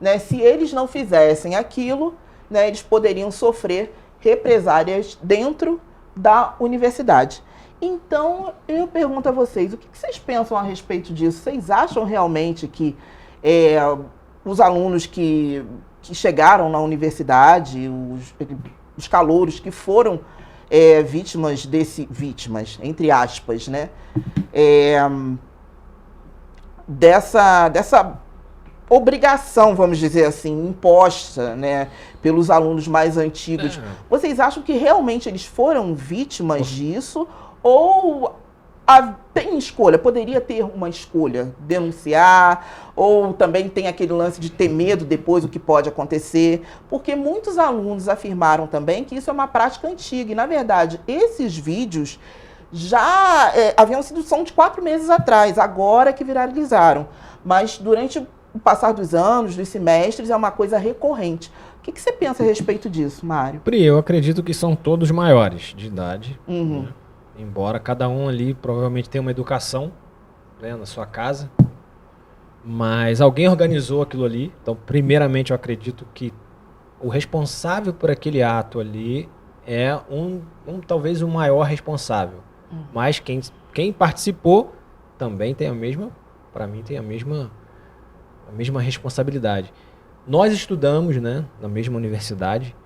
E: né, se eles não fizessem aquilo, né, eles poderiam sofrer represálias dentro da universidade. Então, eu pergunto a vocês, o que vocês pensam a respeito disso? Vocês acham realmente que os alunos que chegaram na universidade, os calouros que foram vítimas, entre aspas, né? Dessa obrigação, vamos dizer assim, imposta, né, pelos alunos mais antigos. Vocês acham que realmente eles foram vítimas disso? Ou tem escolha? Poderia ter uma escolha? Denunciar? Ou também tem aquele lance de ter medo depois do que pode acontecer? Porque muitos alunos afirmaram também que isso é uma prática antiga. E, na verdade, esses vídeos já são de 4 meses atrás, agora que viralizaram. Mas durante o passar dos anos, dos semestres, é uma coisa recorrente. O que você pensa a respeito disso, Mário?
B: Pri, eu acredito que são todos maiores de idade.
E: Uhum.
B: Né? Embora cada um ali provavelmente tenha uma educação, né, na sua casa. Mas alguém organizou aquilo ali. Então, primeiramente, eu acredito que o responsável por aquele ato ali é talvez o maior responsável. Mas quem participou também tem a mesma, para mim, tem a mesma responsabilidade. Nós estudamos, né, na mesma universidade.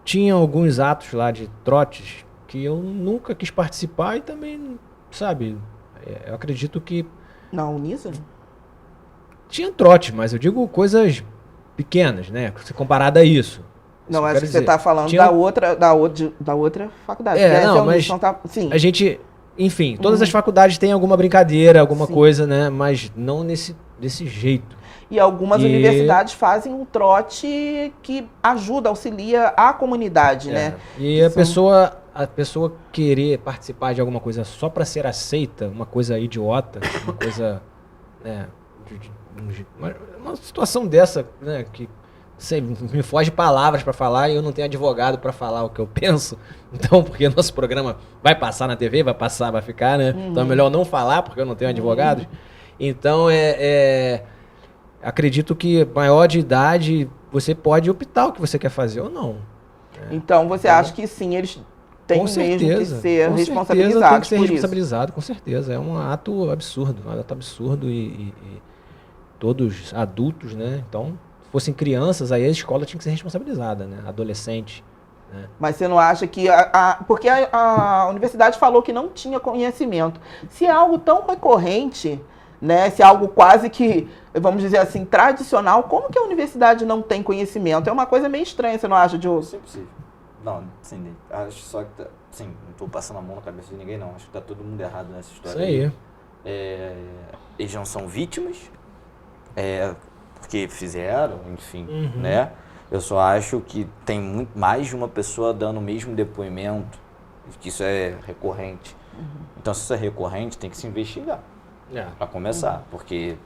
B: Tinha alguns atos lá de trotes que eu nunca quis participar e também, sabe, eu acredito que...
E: Na Unísono?
B: Tinha trote, mas eu digo coisas pequenas, né, se comparado a isso.
E: Não, acho que você está falando da outra faculdade.
B: Não, mas
E: sim.
B: A gente, enfim, todas as faculdades têm alguma brincadeira, alguma coisa, né, mas não desse jeito.
E: E algumas universidades fazem um trote que ajuda, auxilia a comunidade, né?
B: E a pessoa querer participar de alguma coisa só para ser aceita, uma coisa idiota, uma coisa, né, uma situação dessa, né, que me foge palavras para falar e eu não tenho advogado para falar o que eu penso. Então, porque nosso programa vai passar na TV, vai ficar, né? Então é melhor não falar porque eu não tenho advogados. Então, acredito que maior de idade você pode optar o que você quer fazer ou não.
E: Então você acha que sim, eles têm mesmo que ser responsabilizados. Tem que ser responsabilizado,
B: com certeza. É um ato absurdo, e todos adultos, né? Então, se fossem crianças, aí a escola tinha que ser responsabilizada, né? Adolescente. Né?
E: Mas você não acha que... porque a universidade falou que não tinha conhecimento. Se é algo tão recorrente, né? Se é algo quase que, vamos dizer assim, tradicional, como que a universidade não tem conhecimento? É uma coisa meio estranha, você não acha, Diogo?
C: Isso é possível. Não, sim, acho só que sim, não estou passando a mão na cabeça de ninguém, não. Acho que está todo mundo errado nessa história.
B: Isso aí.
C: Eles não são vítimas, porque fizeram, enfim, né? Eu só acho que tem muito mais de uma pessoa dando o mesmo depoimento, que isso é recorrente. Então, se isso é recorrente, tem que se investigar. Para começar, porque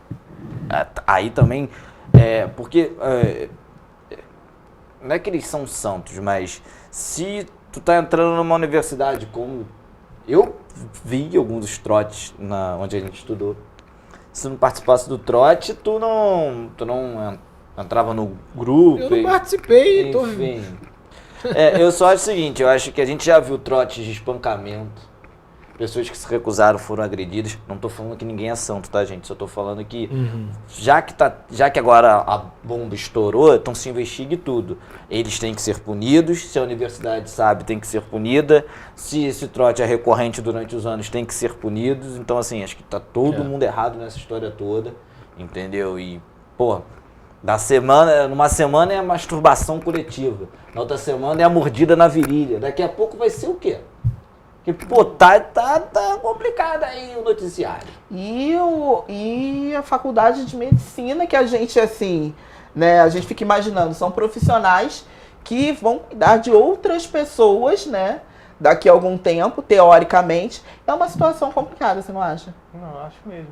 C: aí também, não é que eles são santos, mas se tu tá entrando numa universidade como eu vi alguns dos trotes onde a gente estudou, se não participasse do trote, tu não entrava no grupo.
B: Eu não participei,
C: enfim. Eu só acho o seguinte, eu acho que a gente já viu trotes de espancamento. Pessoas que se recusaram foram agredidas. Não tô falando que ninguém é santo, tá, gente? Só tô falando que, já que agora a bomba estourou, então se investigue tudo. Eles têm que ser punidos. Se a universidade sabe, tem que ser punida. Se esse trote é recorrente durante os anos, tem que ser punidos. Então, assim, acho que tá todo mundo errado nessa história toda. Entendeu? E, numa semana é a masturbação coletiva. Na outra semana é a mordida na virilha. Daqui a pouco vai ser o quê? Porque, pô, tá complicado aí o noticiário.
E: E a faculdade de medicina, que a gente, assim, né, a gente fica imaginando, são profissionais que vão cuidar de outras pessoas, né, daqui a algum tempo, teoricamente. É uma situação complicada, você não acha?
D: Não, acho mesmo.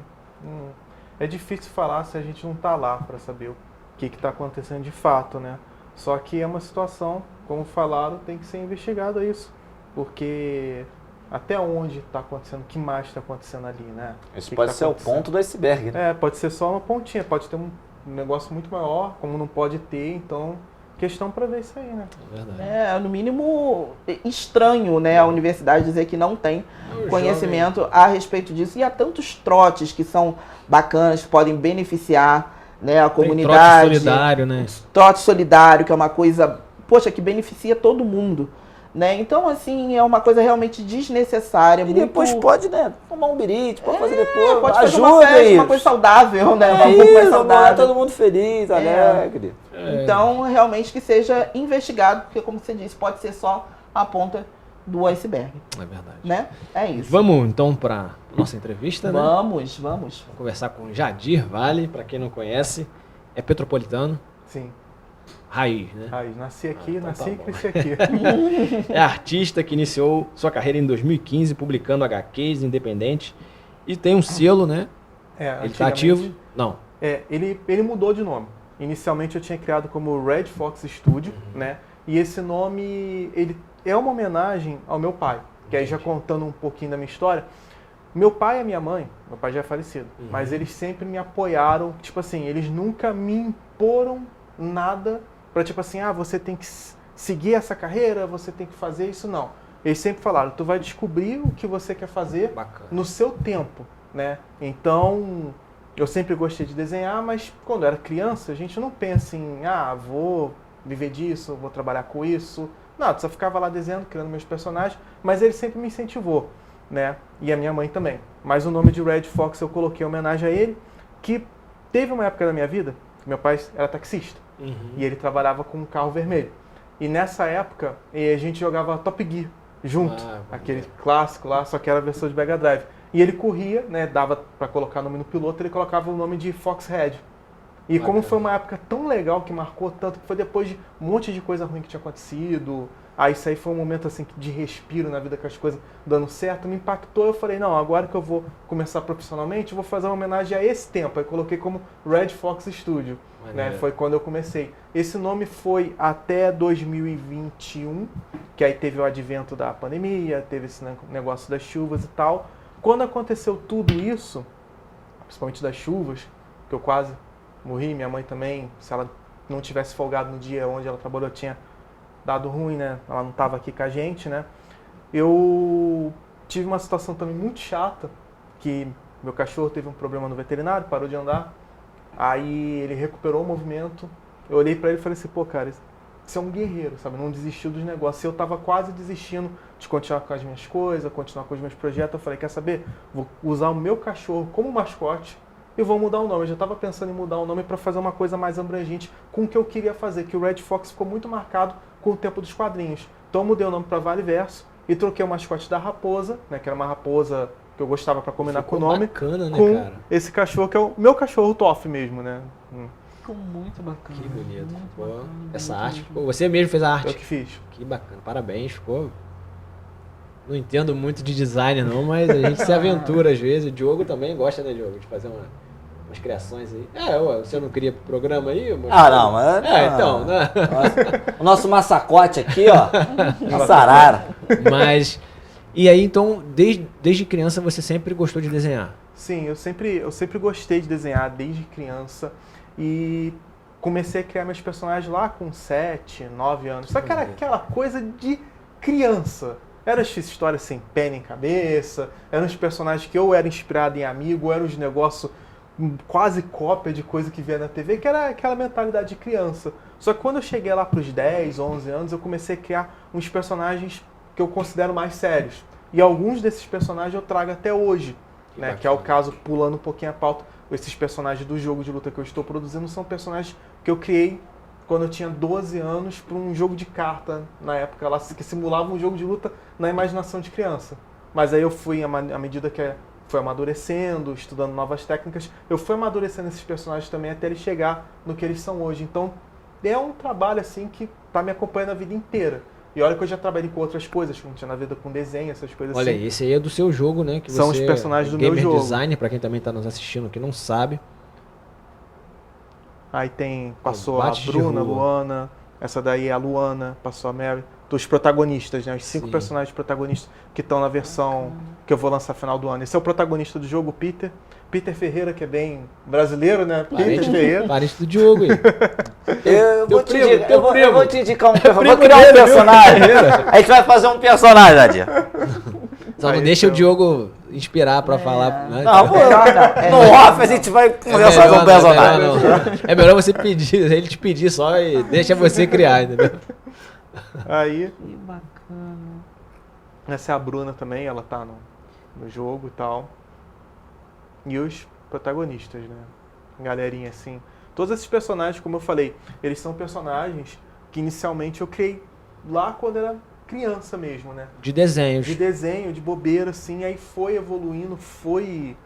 D: É difícil falar se a gente não tá lá para saber o que está acontecendo de fato, né? Só que é uma situação, como falaram, tem que ser investigado isso, porque até onde está acontecendo, o que mais está acontecendo ali, né?
C: Isso pode ser o ponto do iceberg, né?
D: Pode ser só uma pontinha, pode ter um negócio muito maior, como não pode ter, então questão para ver isso aí, né?
B: É verdade.
E: É, no mínimo, estranho, né, a universidade dizer que não tem conhecimento a respeito disso. E há tantos trotes que são bacanas, que podem beneficiar, né, a comunidade.
B: Trote solidário, né?
E: Trote solidário, que é uma coisa, poxa, que beneficia todo mundo. Né? Então, assim, é uma coisa realmente desnecessária.
C: E
E: muito...
C: depois pode, né, tomar um birite, pode fazer depois,
E: pode fazer
C: ajuda
E: uma festa,
C: isso.
E: uma coisa saudável, né?
C: É
E: Um pouco mais
C: isso,
E: saudável.
C: todo mundo feliz, alegre.
E: Então, realmente que seja investigado, porque, como você disse, pode ser só a ponta do iceberg,
B: É verdade.
E: né? É isso.
B: Vamos então para nossa entrevista, né?
E: Vamos.
B: Vamos conversar com Jadir Vale, para quem não conhece, é petropolitano,
D: Sim,
B: raiz, né?
D: Raiz, nasci aqui,
B: então
D: nasci
B: tá
D: e
B: bom.
D: cresci aqui.
B: É artista que iniciou sua carreira em 2015 publicando HQs independentes e tem um selo, né? Ele tá
D: antigamente-
B: ativo? Não.
D: Ele mudou de nome. Inicialmente eu tinha criado como Red Fox Studio, né? E esse nome, ele é uma homenagem ao meu pai. Que aí já contando um pouquinho da minha história. Meu pai e minha mãe, meu pai já é falecido, mas eles sempre me apoiaram. Tipo assim, eles nunca me imporam nada pra tipo assim, você tem que seguir essa carreira, você tem que fazer isso, não. Eles sempre falaram, tu vai descobrir o que você quer fazer
B: Bacana.
D: no seu tempo, né? Então, eu sempre gostei de desenhar, mas quando eu era criança, a gente não pensa em, vou viver disso, vou trabalhar com isso. Não, eu só ficava lá desenhando, criando meus personagens, mas ele sempre me incentivou, né? E a minha mãe também. Mas o nome de Red Fox eu coloquei em homenagem a ele, que teve uma época da minha vida, que meu pai era taxista, e ele trabalhava com um carro vermelho. E nessa época, a gente jogava Top Gear junto, aquele clássico lá, só que era a versão de Mega Drive. E ele corria, né, dava pra colocar o nome no piloto, ele colocava o nome de Foxhead. E como foi uma época tão legal, que marcou tanto, que foi depois de um monte de coisa ruim que tinha acontecido, aí isso aí foi um momento assim de respiro na vida, com as coisas dando certo, me impactou. Eu falei, não, agora que eu vou começar profissionalmente, eu vou fazer uma homenagem a esse tempo. Aí coloquei como Red Fox Studio, né? Foi quando eu comecei. Esse nome foi até 2021, que aí teve o advento da pandemia, teve esse negócio das chuvas e tal. Quando aconteceu tudo isso, principalmente das chuvas, que eu quase morri, minha mãe também, se ela não tivesse folgado no dia onde ela trabalhou, tinha dado ruim, né? Ela não estava aqui com a gente, né? Eu tive uma situação também muito chata, que meu cachorro teve um problema no veterinário, parou de andar, aí ele recuperou o movimento, eu olhei para ele e falei assim, pô, cara, você é um guerreiro, sabe? Não desistiu dos negócios. Eu tava quase desistindo de continuar com as minhas coisas, continuar com os meus projetos. Eu falei, quer saber? Vou usar o meu cachorro como mascote e vou mudar o nome. Eu já estava pensando em mudar o nome para fazer uma coisa mais abrangente com o que eu queria fazer, que o Red Fox ficou muito marcado com o tempo dos quadrinhos. Então eu mudei o nome para Vale Verso e troquei o mascote da raposa, né, que era uma raposa que eu gostava para combinar com o nome,
B: bacana, né,
D: com
B: cara?
D: esse cachorro que é o meu cachorro Toff mesmo, né?
E: Ficou muito bacana.
B: Que bonito. Ficou. Essa arte ficou. Você mesmo fez a
D: Eu
B: arte.
D: que fiz.
B: Que bacana. Parabéns, ficou. Não entendo muito de design não, mas a gente se aventura às vezes. O Diogo também gosta, né, Diogo? De fazer umas criações aí. Você não cria programa aí?
C: Não, mas...
B: então, né?
C: O nosso massacote aqui, ó, nossa arara.
B: Mas, e aí então, desde criança você sempre gostou de desenhar?
D: Sim, eu sempre gostei de desenhar desde criança e comecei a criar meus personagens lá com 7, 9 anos. Só que era aquela coisa de criança. Eram as histórias sem pé nem cabeça, eram os personagens que ou era inspirado em amigo, ou eram os negócios quase cópia de coisa que via na TV, que era aquela mentalidade de criança. Só que quando eu cheguei lá para os 10, 11 anos, eu comecei a criar uns personagens que eu considero mais sérios. E alguns desses personagens eu trago até hoje. Né, que é o caso, pulando um pouquinho a pauta, esses personagens do jogo de luta que eu estou produzindo são personagens que eu criei quando eu tinha 12 anos para um jogo de carta na época, lá, que simulava um jogo de luta na imaginação de criança. Mas aí eu fui, à medida que foi amadurecendo, estudando novas técnicas, eu fui amadurecendo esses personagens também até eles chegar no que eles são hoje. Então é um trabalho assim que tá me acompanhando a vida inteira. E olha que eu já trabalhei com outras coisas, que não tinha na vida com desenho, essas coisas
B: Olha,
D: assim.
B: esse aí é do seu jogo, né? Que
D: São
B: você
D: os personagens do meu
B: gamer
D: jogo.
B: designer, pra quem também tá nos assistindo, que não sabe.
D: Aí passou a
B: Combate de
D: Bruna, a
B: rua.
D: Luana, essa daí é a Luana, passou a Mary. Os protagonistas, né? Os 5
B: Sim.
D: personagens protagonistas que estão na versão que eu vou lançar final do ano. Esse é o protagonista do jogo, o Peter. Peter Ferreira, que é bem brasileiro, né? Peter Ferreira.
B: Parente do Diogo aí.
C: Eu vou te
B: primo,
C: indicar,
B: teu
C: eu vou
B: primo.
C: te indicar um personagem.
B: primo
C: Vou criar um
B: dele, viu?
C: personagem. A gente vai fazer um personagem, Nadia.
B: Só não
D: Aí,
B: deixa
D: então-
B: o Diogo inspirar pra falar. Né?
C: Não, pô, no off a gente vai conversar com o personagem.
B: É melhor você pedir, ele te pedir só e deixa você criar, entendeu?
D: Aí,
E: Que bacana.
D: essa é a Bruna também, ela tá no jogo e tal. E os protagonistas, né? Galerinha assim. Todos esses personagens, como eu falei, eles são personagens que inicialmente eu criei lá quando era criança mesmo, né?
B: De desenhos.
D: De desenho, de bobeira, assim, aí foi evoluindo, foi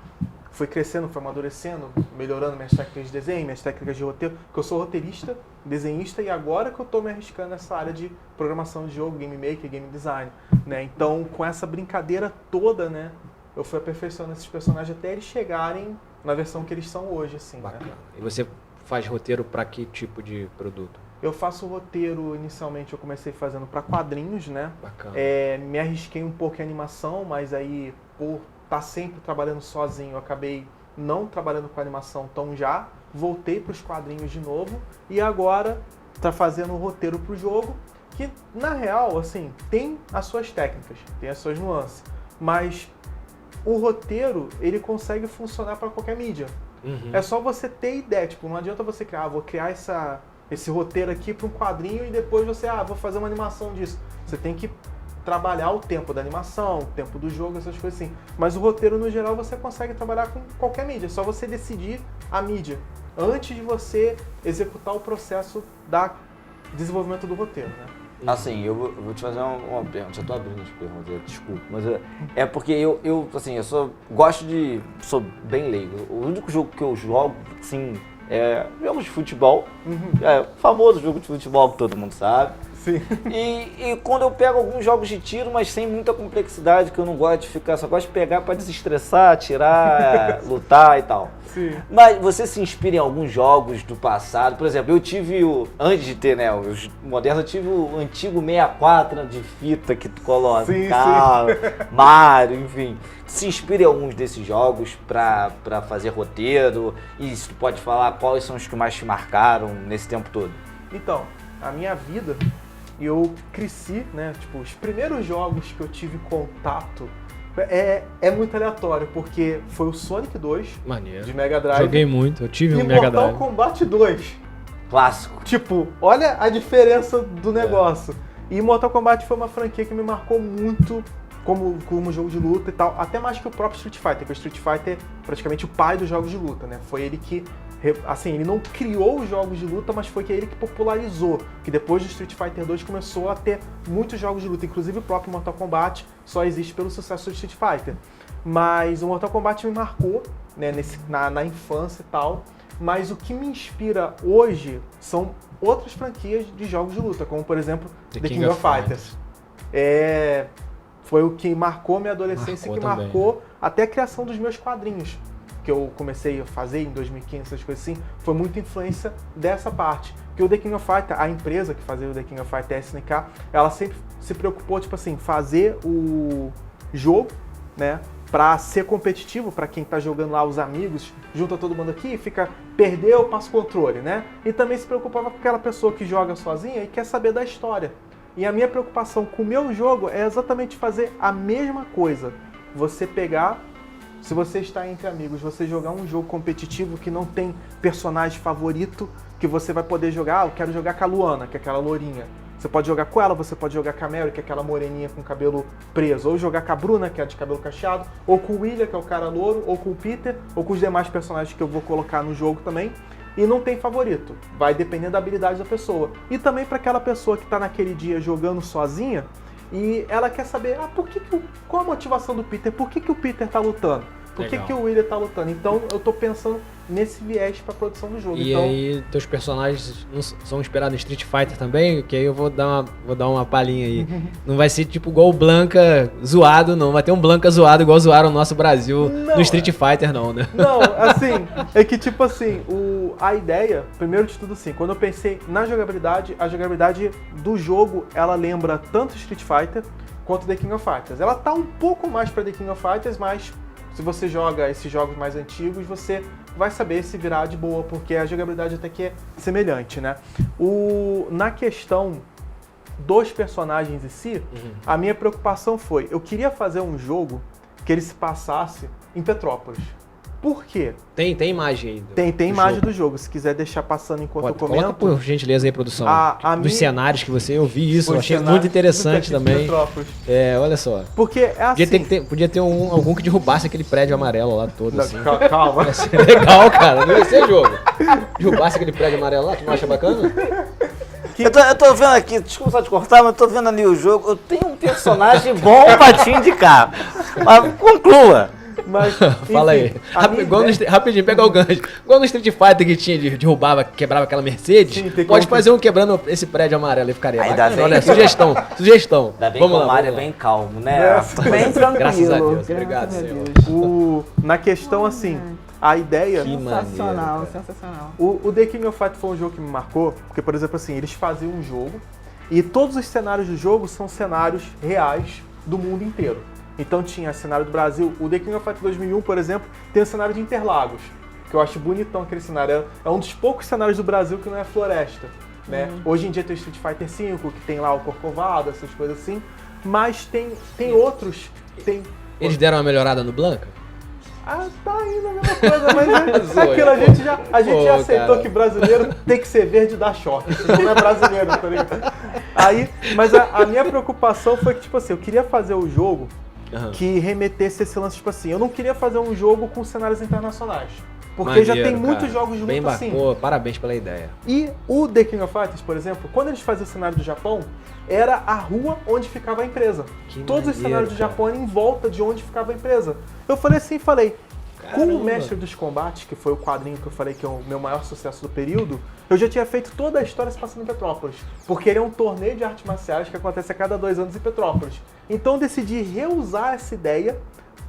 D: crescendo, foi amadurecendo, melhorando minhas técnicas de desenho, minhas técnicas de roteiro, porque eu sou roteirista, desenhista, e agora que eu tô me arriscando nessa área de programação de jogo, game maker, game design, né? Então, com essa brincadeira toda, né, eu fui aperfeiçoando esses personagens até eles chegarem na versão que eles são hoje, assim, né?
B: Bacana. E você faz roteiro pra que tipo de produto?
D: Eu faço roteiro, inicialmente eu comecei fazendo para quadrinhos, né?
B: Bacana.
D: Me arrisquei um pouco em animação, mas aí, por estar sempre trabalhando sozinho, eu acabei não trabalhando com animação tão já. Voltei para os quadrinhos de novo e agora tá fazendo o roteiro para o jogo, que na real, assim, tem as suas técnicas, tem as suas nuances, mas o roteiro, ele consegue funcionar para qualquer mídia.
B: Uhum.
D: É só você ter ideia, tipo, não adianta você criar, vou criar esse roteiro aqui para um quadrinho e depois você, vou fazer uma animação disso. Você tem que trabalhar o tempo da animação, o tempo do jogo, essas coisas assim. Mas o roteiro, no geral, você consegue trabalhar com qualquer mídia. É só você decidir a mídia antes de você executar o processo da desenvolvimento do roteiro, né?
C: Assim, eu vou te fazer uma pergunta. Já tô abrindo as perguntas, desculpa. Mas é porque eu sou bem leigo. O único jogo que eu jogo, assim, é jogos de futebol. É o famoso jogo de futebol que todo mundo sabe.
D: Sim.
C: E quando eu pego alguns jogos de tiro, mas sem muita complexidade, que eu não gosto de ficar, só gosto de pegar pra desestressar, atirar, lutar e tal.
D: Sim.
C: Mas você se inspira em alguns jogos do passado? Por exemplo, eu tive antes de ter, né, os modernos, eu tive o antigo 64 de fita que tu coloca,
D: Sim,
C: carro, Mario, enfim. Se inspira em alguns desses jogos pra fazer roteiro? E se tu pode falar quais são os que mais te marcaram nesse tempo todo?
D: Então, a minha vida, eu cresci, né? Tipo, os primeiros jogos que eu tive contato é muito aleatório, porque foi o Sonic 2
B: Maneiro.
D: de Mega Drive
B: Joguei muito, eu tive
D: e
B: um Mega
D: Mortal
B: Drive.
D: Kombat 2.
C: Clássico.
D: Tipo, olha a diferença do negócio. E Mortal Kombat foi uma franquia que me marcou muito como jogo de luta e tal, até mais que o próprio Street Fighter, que o Street Fighter é praticamente o pai dos jogos de luta, né? Foi ele que, assim, ele não criou os jogos de luta, mas foi ele que popularizou, que depois do Street Fighter 2 começou a ter muitos jogos de luta, inclusive o próprio Mortal Kombat só existe pelo sucesso do Street Fighter. Mas o Mortal Kombat me marcou, né, na infância e tal, mas o que me inspira hoje são outras franquias de jogos de luta, como por exemplo The King of Fighters. Foi o que marcou minha adolescência,
B: Marcou
D: que
B: também,
D: marcou até a criação dos meus quadrinhos, que eu comecei a fazer em 2015, essas coisas assim, foi muita influência dessa parte. Porque o The King of Fighters, a empresa que fazia o The King of Fighters, a SNK, ela sempre se preocupou, tipo assim, fazer o jogo, né, pra ser competitivo, pra quem tá jogando lá, os amigos, junta todo mundo aqui, perdeu, passa o controle, né? E também se preocupava com aquela pessoa que joga sozinha e quer saber da história. E a minha preocupação com o meu jogo é exatamente fazer a mesma coisa. Você pegar, se você está entre amigos, você jogar um jogo competitivo que não tem personagem favorito, que você vai poder jogar, eu quero jogar com a Luana, que é aquela lourinha. Você pode jogar com ela, você pode jogar com a Mary, que é aquela moreninha com cabelo preso, ou jogar com a Bruna, que é de cabelo cacheado, ou com o William, que é o cara louro, ou com o Peter, ou com os demais personagens que eu vou colocar no jogo também. E não tem favorito. Vai depender da habilidade da pessoa. E também para aquela pessoa que está naquele dia jogando sozinha e ela quer saber, qual a motivação do Peter? Por que o Peter tá lutando? Por que o William tá lutando? Então eu tô pensando nesse viés pra produção do jogo.
B: E
D: então,
B: aí, teus personagens não são inspirados em Street Fighter também? Que aí eu vou dar uma palhinha aí. Não vai ser tipo igual o Blanca zoado, não. Vai ter um Blanca zoado igual zoaram o nosso Brasil no Street Fighter, não, né?
D: Não, assim, é que tipo assim, a ideia, primeiro de tudo assim, quando eu pensei na jogabilidade, a jogabilidade do jogo, ela lembra tanto Street Fighter quanto The King of Fighters. Ela tá um pouco mais pra The King of Fighters, mas se você joga esses jogos mais antigos, você vai saber se virar de boa, porque a jogabilidade até que é semelhante, né? Na questão dos personagens em si, a minha preocupação foi, eu queria fazer um jogo que ele se passasse em Petrópolis. Por quê?
B: Tem imagem aí.
D: Tem imagem do jogo, se quiser deixar passando enquanto eu comento.
B: Coloca por gentileza aí, produção. Dos cenários que eu vi isso, eu achei
D: cenários
B: muito interessante também.
D: Petrópolis.
B: Olha só.
D: Porque é assim...
B: Podia ter algum que derrubasse aquele prédio amarelo lá todo, assim.
D: Calma.
B: Ia ser legal, cara. Não ia ser jogo. Derrubasse aquele prédio amarelo lá, tu não acha bacana?
C: Eu tô vendo aqui, desculpa só te cortar, mas eu tô vendo ali o jogo. Eu tenho um personagem bom pra te indicar. Mas conclua.
D: Mas,
B: fala aí. Rapidinho, pega o gancho. Igual no Street Fighter que tinha, derrubava, quebrava aquela Mercedes. Sim, pode fazer um quebrando esse prédio amarelo e ficaria bacana. Olha, sugestão.
C: Ainda bem que o Mario é bem calmo, né?
E: Bem tranquilo.
B: Graças a Deus. Obrigado, Senhor.
D: Na questão, assim, a ideia...
E: Sensacional.
D: O The King of Fighters foi um jogo que me marcou, porque, por exemplo, assim, eles faziam um jogo e todos os cenários do jogo são cenários reais do mundo inteiro. Então tinha cenário do Brasil. O The King of Fighters 2001, por exemplo, tem o cenário de Interlagos, que eu acho bonitão aquele cenário. É um dos poucos cenários do Brasil que não é floresta, né? Hoje em dia tem o Street Fighter V, que tem lá o Corcovado, essas coisas assim. Mas tem outros...
B: Eles deram uma melhorada no Blanca?
D: Tá indo a mesma coisa, mas aquilo a gente já aceitou, cara, que brasileiro tem que ser verde e dar choque, senão não é brasileiro, tá ligado? Mas a minha preocupação foi que, tipo assim, eu queria fazer o jogo que remetesse esse lance, tipo assim, eu não queria fazer um jogo com cenários internacionais. Porque maneiro, já tem muitos jogos de luta assim.
B: Parabéns pela ideia.
D: E o The King of Fighters, por exemplo, quando eles faziam o cenário do Japão, era a rua onde ficava a empresa. Todos os cenários do Japão eram em volta de onde ficava a empresa. Eu falei assim, como o Mestre dos Combates, que foi o quadrinho que eu falei que é o meu maior sucesso do período, eu já tinha feito toda a história se passando em Petrópolis. Porque ele é um torneio de artes marciais que acontece a cada 2 anos em Petrópolis. Então eu decidi reusar essa ideia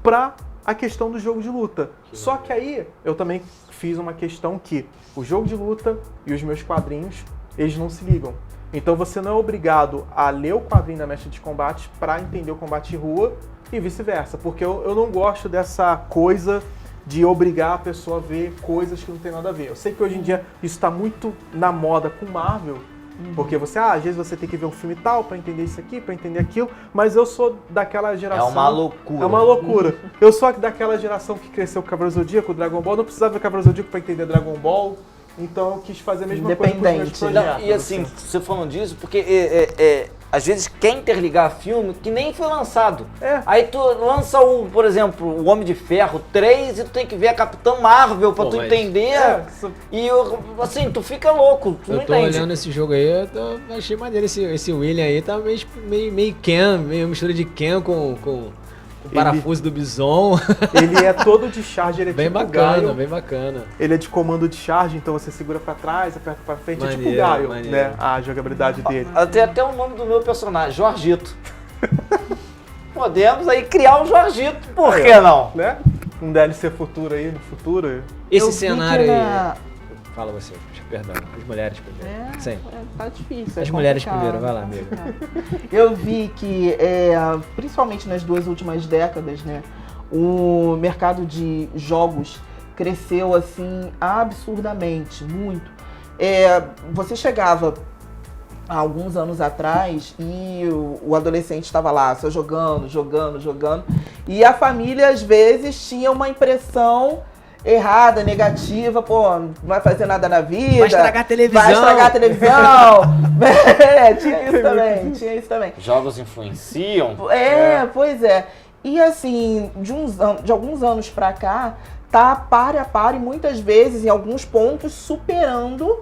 D: para a questão do jogo de luta. Só que aí eu também fiz uma questão que o jogo de luta e os meus quadrinhos, eles não se ligam. Então você não é obrigado a ler o quadrinho da Mestre dos Combates para entender o combate de rua e vice-versa. Porque eu não gosto dessa coisa de obrigar a pessoa a ver coisas que não tem nada a ver. Eu sei que hoje em dia isso está muito na moda com Marvel, porque você, às vezes você tem que ver um filme tal para entender isso aqui, para entender aquilo, mas eu sou daquela geração...
C: É uma loucura.
D: É uma loucura. Eu sou daquela geração que cresceu com o Cavaleiro Zodíaco, o Dragon Ball, não precisava ver o Cavaleiro Zodíaco para entender Dragon Ball, então eu quis fazer a mesma coisa com os meus projetos.
C: E assim, você falando disso, porque às vezes quer interligar filme que nem foi lançado. Aí tu lança por exemplo, o Homem de Ferro 3 e tu tem que ver a Capitã Marvel pra tu entender. E assim, tu fica louco, tu não entende.
B: Eu tô olhando esse jogo aí, eu achei maneiro esse William aí, tá meio Ken, meio mistura de Ken com o parafuso do Bison.
D: Ele é todo de charge, ele é
B: bem
D: tipo
B: bacana,
D: Gaio.
B: bem bacana.
D: Ele é de comando de charge, então você segura pra trás, aperta pra frente, maneiro, é tipo Gaio, né? A jogabilidade dele.
C: Tem até o nome do meu personagem, Jorgito. Podemos aí criar um Jorgito, por que não?
D: Né? Um DLC futuro aí, no futuro.
B: Esse cenário aí... Fala você, perdão. As mulheres primeiro. Sim.
E: Tá difícil.
B: As mulheres primeiro, vai lá, amigo.
E: Eu vi que, principalmente nas 2 últimas décadas, né, o mercado de jogos cresceu assim absurdamente, muito. Você chegava há alguns anos atrás e o adolescente estava lá só jogando, e a família às vezes tinha uma impressão errada, negativa, não vai fazer nada na vida.
B: Vai estragar a televisão.
E: Tinha isso também.
C: Jogos influenciam.
E: Pois é. E assim, de alguns anos pra cá, tá par a par e muitas vezes, em alguns pontos, superando,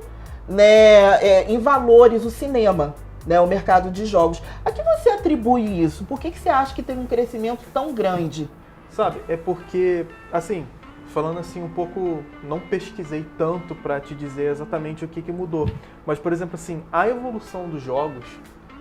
E: né, em valores o cinema, né, o mercado de jogos. A que você atribui isso? Por que você acha que teve um crescimento tão grande?
D: Sabe, é porque, assim, falando assim um pouco, não pesquisei tanto para te dizer exatamente o que mudou, mas, por exemplo, assim, a evolução dos jogos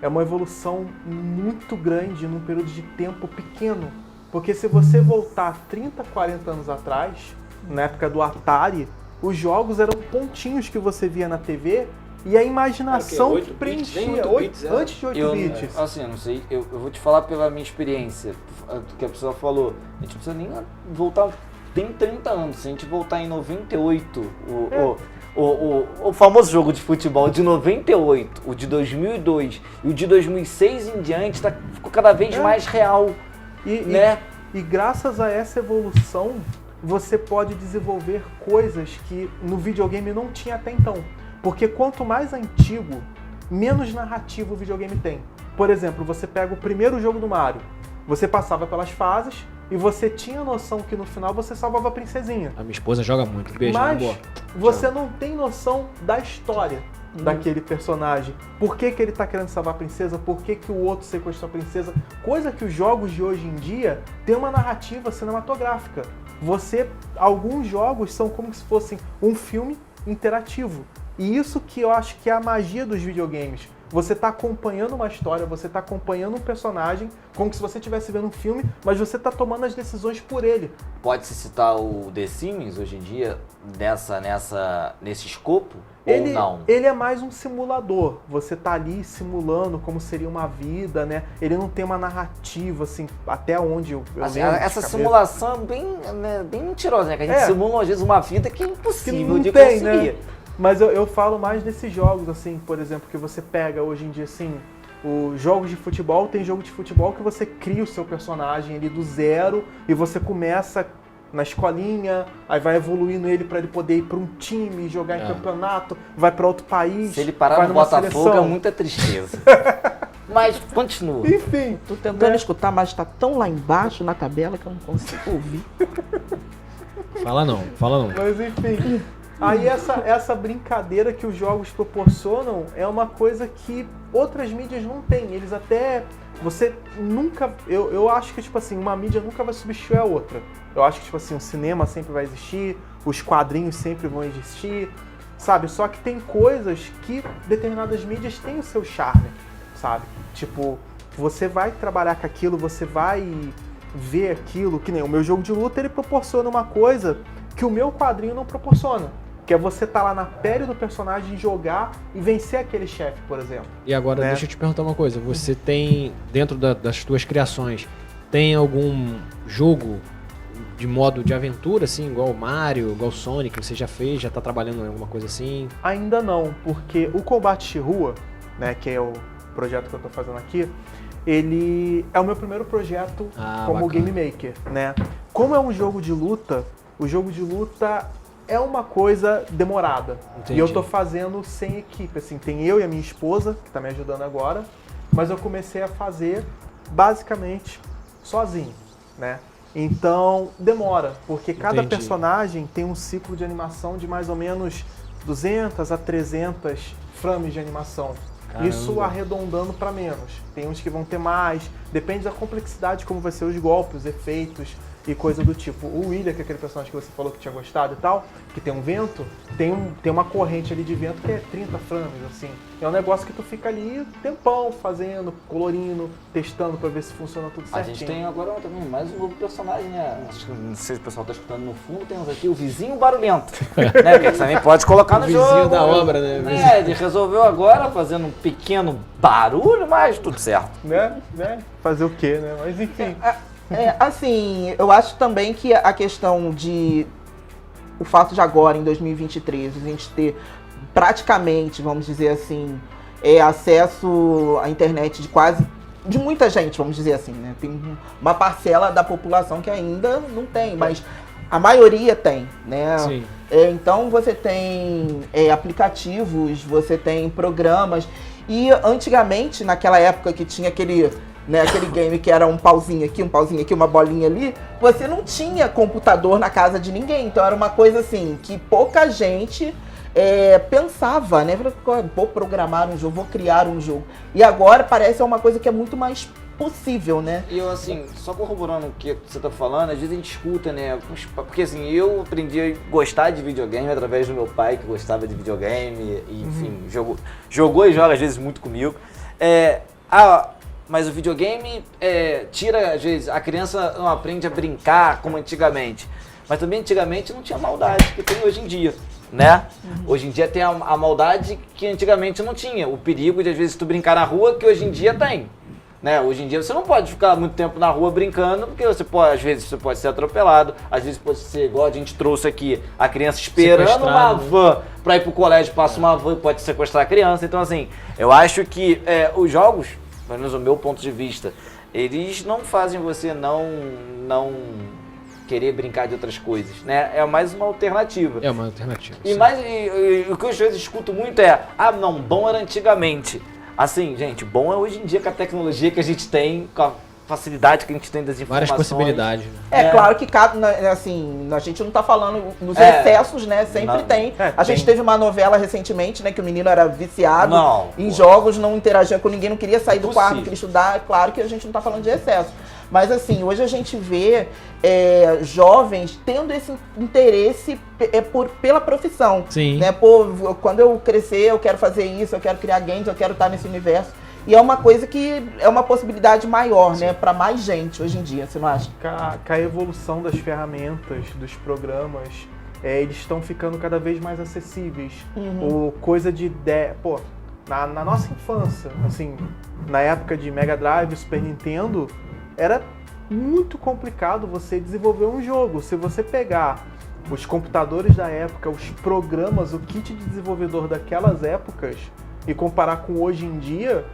D: é uma evolução muito grande num período de tempo pequeno, porque se você voltar 30, 40 anos atrás, na época do Atari, os jogos eram pontinhos que você via na TV e a imaginação que preenchia. Antes de 8 bits.
C: Assim, eu não sei, eu vou te falar pela minha experiência, do que a pessoa falou. A gente não precisa nem voltar, tem 30 anos, se a gente voltar em 98, o famoso jogo de futebol de 98, o de 2002 e o de 2006 em diante ficou cada vez mais real, né?
D: E graças a essa evolução, você pode desenvolver coisas que no videogame não tinha até então. Porque quanto mais antigo, menos narrativo o videogame tem. Por exemplo, você pega o primeiro jogo do Mario, você passava pelas fases e você tinha noção que no final você salvava a princesinha.
B: A minha esposa joga muito. Beijo,
D: mas
B: boa.
D: Você não tem noção da história daquele personagem. Por que ele tá querendo salvar a princesa? Por que o outro sequestrou a princesa? Coisa que os jogos de hoje em dia têm uma narrativa cinematográfica. Alguns jogos são como se fossem um filme interativo. E isso que eu acho que é a magia dos videogames. Você está acompanhando uma história, você está acompanhando um personagem, como se você estivesse vendo um filme, mas você está tomando as decisões por ele.
C: Pode-se citar o The Sims hoje em dia nesse escopo ou não?
D: Ele é mais um simulador. Você está ali simulando como seria uma vida, né? Ele não tem uma narrativa, assim, até onde eu
C: assim,
D: lembro.
C: Essa simulação é bem mentirosa, né? Que a gente simula às vezes uma vida que é impossível de
D: tem,
C: conseguir.
D: Né? Mas eu falo mais desses jogos, assim, por exemplo, que você pega hoje em dia, assim, os jogos de futebol, tem jogo de futebol que você cria o seu personagem ali do zero e você começa na escolinha, aí vai evoluindo ele para ele poder ir para um time, jogar em campeonato, vai para outro país.
C: Se ele parar no Botafogo
D: seleção.
C: É muita tristeza. Mas continua.
D: Enfim.
E: Tô tentando escutar, mas tá tão lá embaixo na tabela que eu não consigo ouvir.
B: Fala não.
D: Mas enfim... Aí essa brincadeira que os jogos proporcionam é uma coisa que outras mídias não têm. Eles até... Você nunca... Eu acho que, tipo assim, uma mídia nunca vai substituir a outra. Eu acho que, tipo assim, o cinema sempre vai existir, os quadrinhos sempre vão existir, sabe? Só que tem coisas que determinadas mídias têm o seu charme, sabe? Tipo, você vai trabalhar com aquilo, você vai ver aquilo, que nem o meu jogo de luta, ele proporciona uma coisa que o meu quadrinho não proporciona. Que é você estar lá na pele do personagem, jogar e vencer aquele chefe, por exemplo.
B: E agora,
D: né?
B: Deixa eu te perguntar uma coisa. Você tem, dentro das tuas criações, tem algum jogo de modo de aventura, assim, igual o Mario, igual o Sonic, você já fez, já tá trabalhando em alguma coisa assim?
D: Ainda não, porque o Combate Shirua, né, que é o projeto que eu tô fazendo aqui, ele é o meu primeiro projeto como
B: bacana.
D: Game Maker, né? Como é um jogo de luta, o jogo de luta é uma coisa demorada.
B: Entendi.
D: E eu tô fazendo sem equipe, assim, tem eu e a minha esposa, que tá me ajudando agora, mas eu comecei a fazer basicamente sozinho, né? Então demora, porque cada personagem tem um ciclo de animação de mais ou menos 200 a 300 frames de animação.
B: Caramba.
D: Isso arredondando para menos. Tem uns que vão ter mais, depende da complexidade, como vai ser os golpes, os efeitos e coisa do tipo. O William, que é aquele personagem que você falou que tinha gostado e tal, que tem um vento, tem uma corrente ali de vento que é 30 frames, assim. É um negócio que tu fica ali tempão fazendo, colorindo, testando pra ver se funciona tudo certinho.
C: A gente tem agora também mais um novo personagem, né? Acho que não sei se o pessoal tá escutando no fundo, temos aqui o vizinho barulhento. Né? Que você também pode colocar no jogo.
B: Vizinho da obra, né?
C: Ele resolveu agora fazendo um pequeno barulho, mas tudo certo.
D: Né? Fazer o quê, né? Mas enfim.
E: Assim, eu acho também que a questão de... O fato de agora, em 2023, a gente ter praticamente, vamos dizer assim, acesso à internet de muita gente, vamos dizer assim, né? Tem uma parcela da população que ainda não tem, mas a maioria tem, né?
B: Sim.
E: Então você tem aplicativos, você tem programas. E antigamente, naquela época que tinha né? Aquele game que era um pauzinho aqui, uma bolinha ali. Você não tinha computador na casa de ninguém. Então era uma coisa assim, que pouca gente pensava, né? Vou programar um jogo, vou criar um jogo. E agora parece uma coisa que é muito mais possível, né?
C: E eu, assim, só corroborando o que você tá falando, às vezes a gente escuta, né? Porque, assim, eu aprendi a gostar de videogame através do meu pai, que gostava de videogame, e, enfim, jogou e joga, às vezes, muito comigo. Mas o videogame tira, às vezes, a criança não aprende a brincar como antigamente. Mas também, antigamente, não tinha maldade que tem hoje em dia, né? Hoje em dia tem a maldade que antigamente não tinha. O perigo de, às vezes, tu brincar na rua, que hoje em dia tem. Né? Hoje em dia você não pode ficar muito tempo na rua brincando, porque você pode, às vezes você pode ser atropelado, às vezes pode ser igual a gente trouxe aqui, a criança esperando uma van para ir pro colégio, passa uma van e pode sequestrar a criança. Então, assim, eu acho que os jogos, pelo menos o meu ponto de vista, eles não fazem você não querer brincar de outras coisas, né? É mais uma alternativa.
B: É uma alternativa.
C: E o que eu às vezes escuto muito é, não, bom era antigamente. Assim, gente, bom é hoje em dia com a tecnologia que a gente tem, com a facilidade que a gente tem das informações.
B: Várias possibilidades.
E: Claro que assim, a gente não tá falando dos excessos, né? Sempre tem. A gente teve uma novela recentemente, né? Que o menino era viciado em jogos, não interagia com ninguém, não queria sair do quarto, não queria estudar. É claro que a gente não tá falando de excesso. Mas assim, hoje a gente vê jovens tendo esse interesse pela profissão.
B: Sim.
E: Né? Quando eu crescer, eu quero fazer isso, eu quero criar games, eu quero estar nesse universo. E é uma coisa que é uma possibilidade maior, né? Para mais gente hoje em dia, você não acha?
D: Com a evolução das ferramentas, dos programas, eles estão ficando cada vez mais acessíveis. Coisa de... na nossa infância, assim, na época de Mega Drive, Super Nintendo, era muito complicado você desenvolver um jogo. Se você pegar os computadores da época, os programas, o kit de desenvolvedor daquelas épocas e comparar com hoje em dia,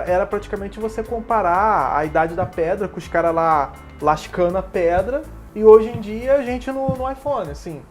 D: era praticamente você comparar a Idade da Pedra com os caras lá lascando a pedra e hoje em dia a gente no iPhone, assim.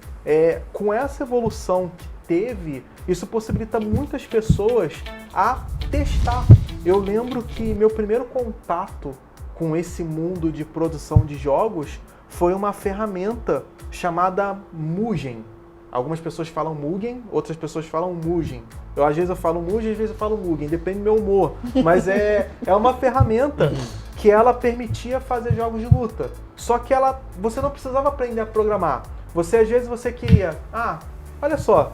D: Com essa evolução que teve, isso possibilita muitas pessoas a testar. Eu lembro que meu primeiro contato com esse mundo de produção de jogos foi uma ferramenta chamada Mugen. Algumas pessoas falam Mugen, outras pessoas falam Mugen. Às vezes eu falo Mugen, às vezes eu falo Mugen, depende do meu humor. Mas é uma ferramenta que ela permitia fazer jogos de luta. Só que você não precisava aprender a programar. Às vezes você queria, olha só,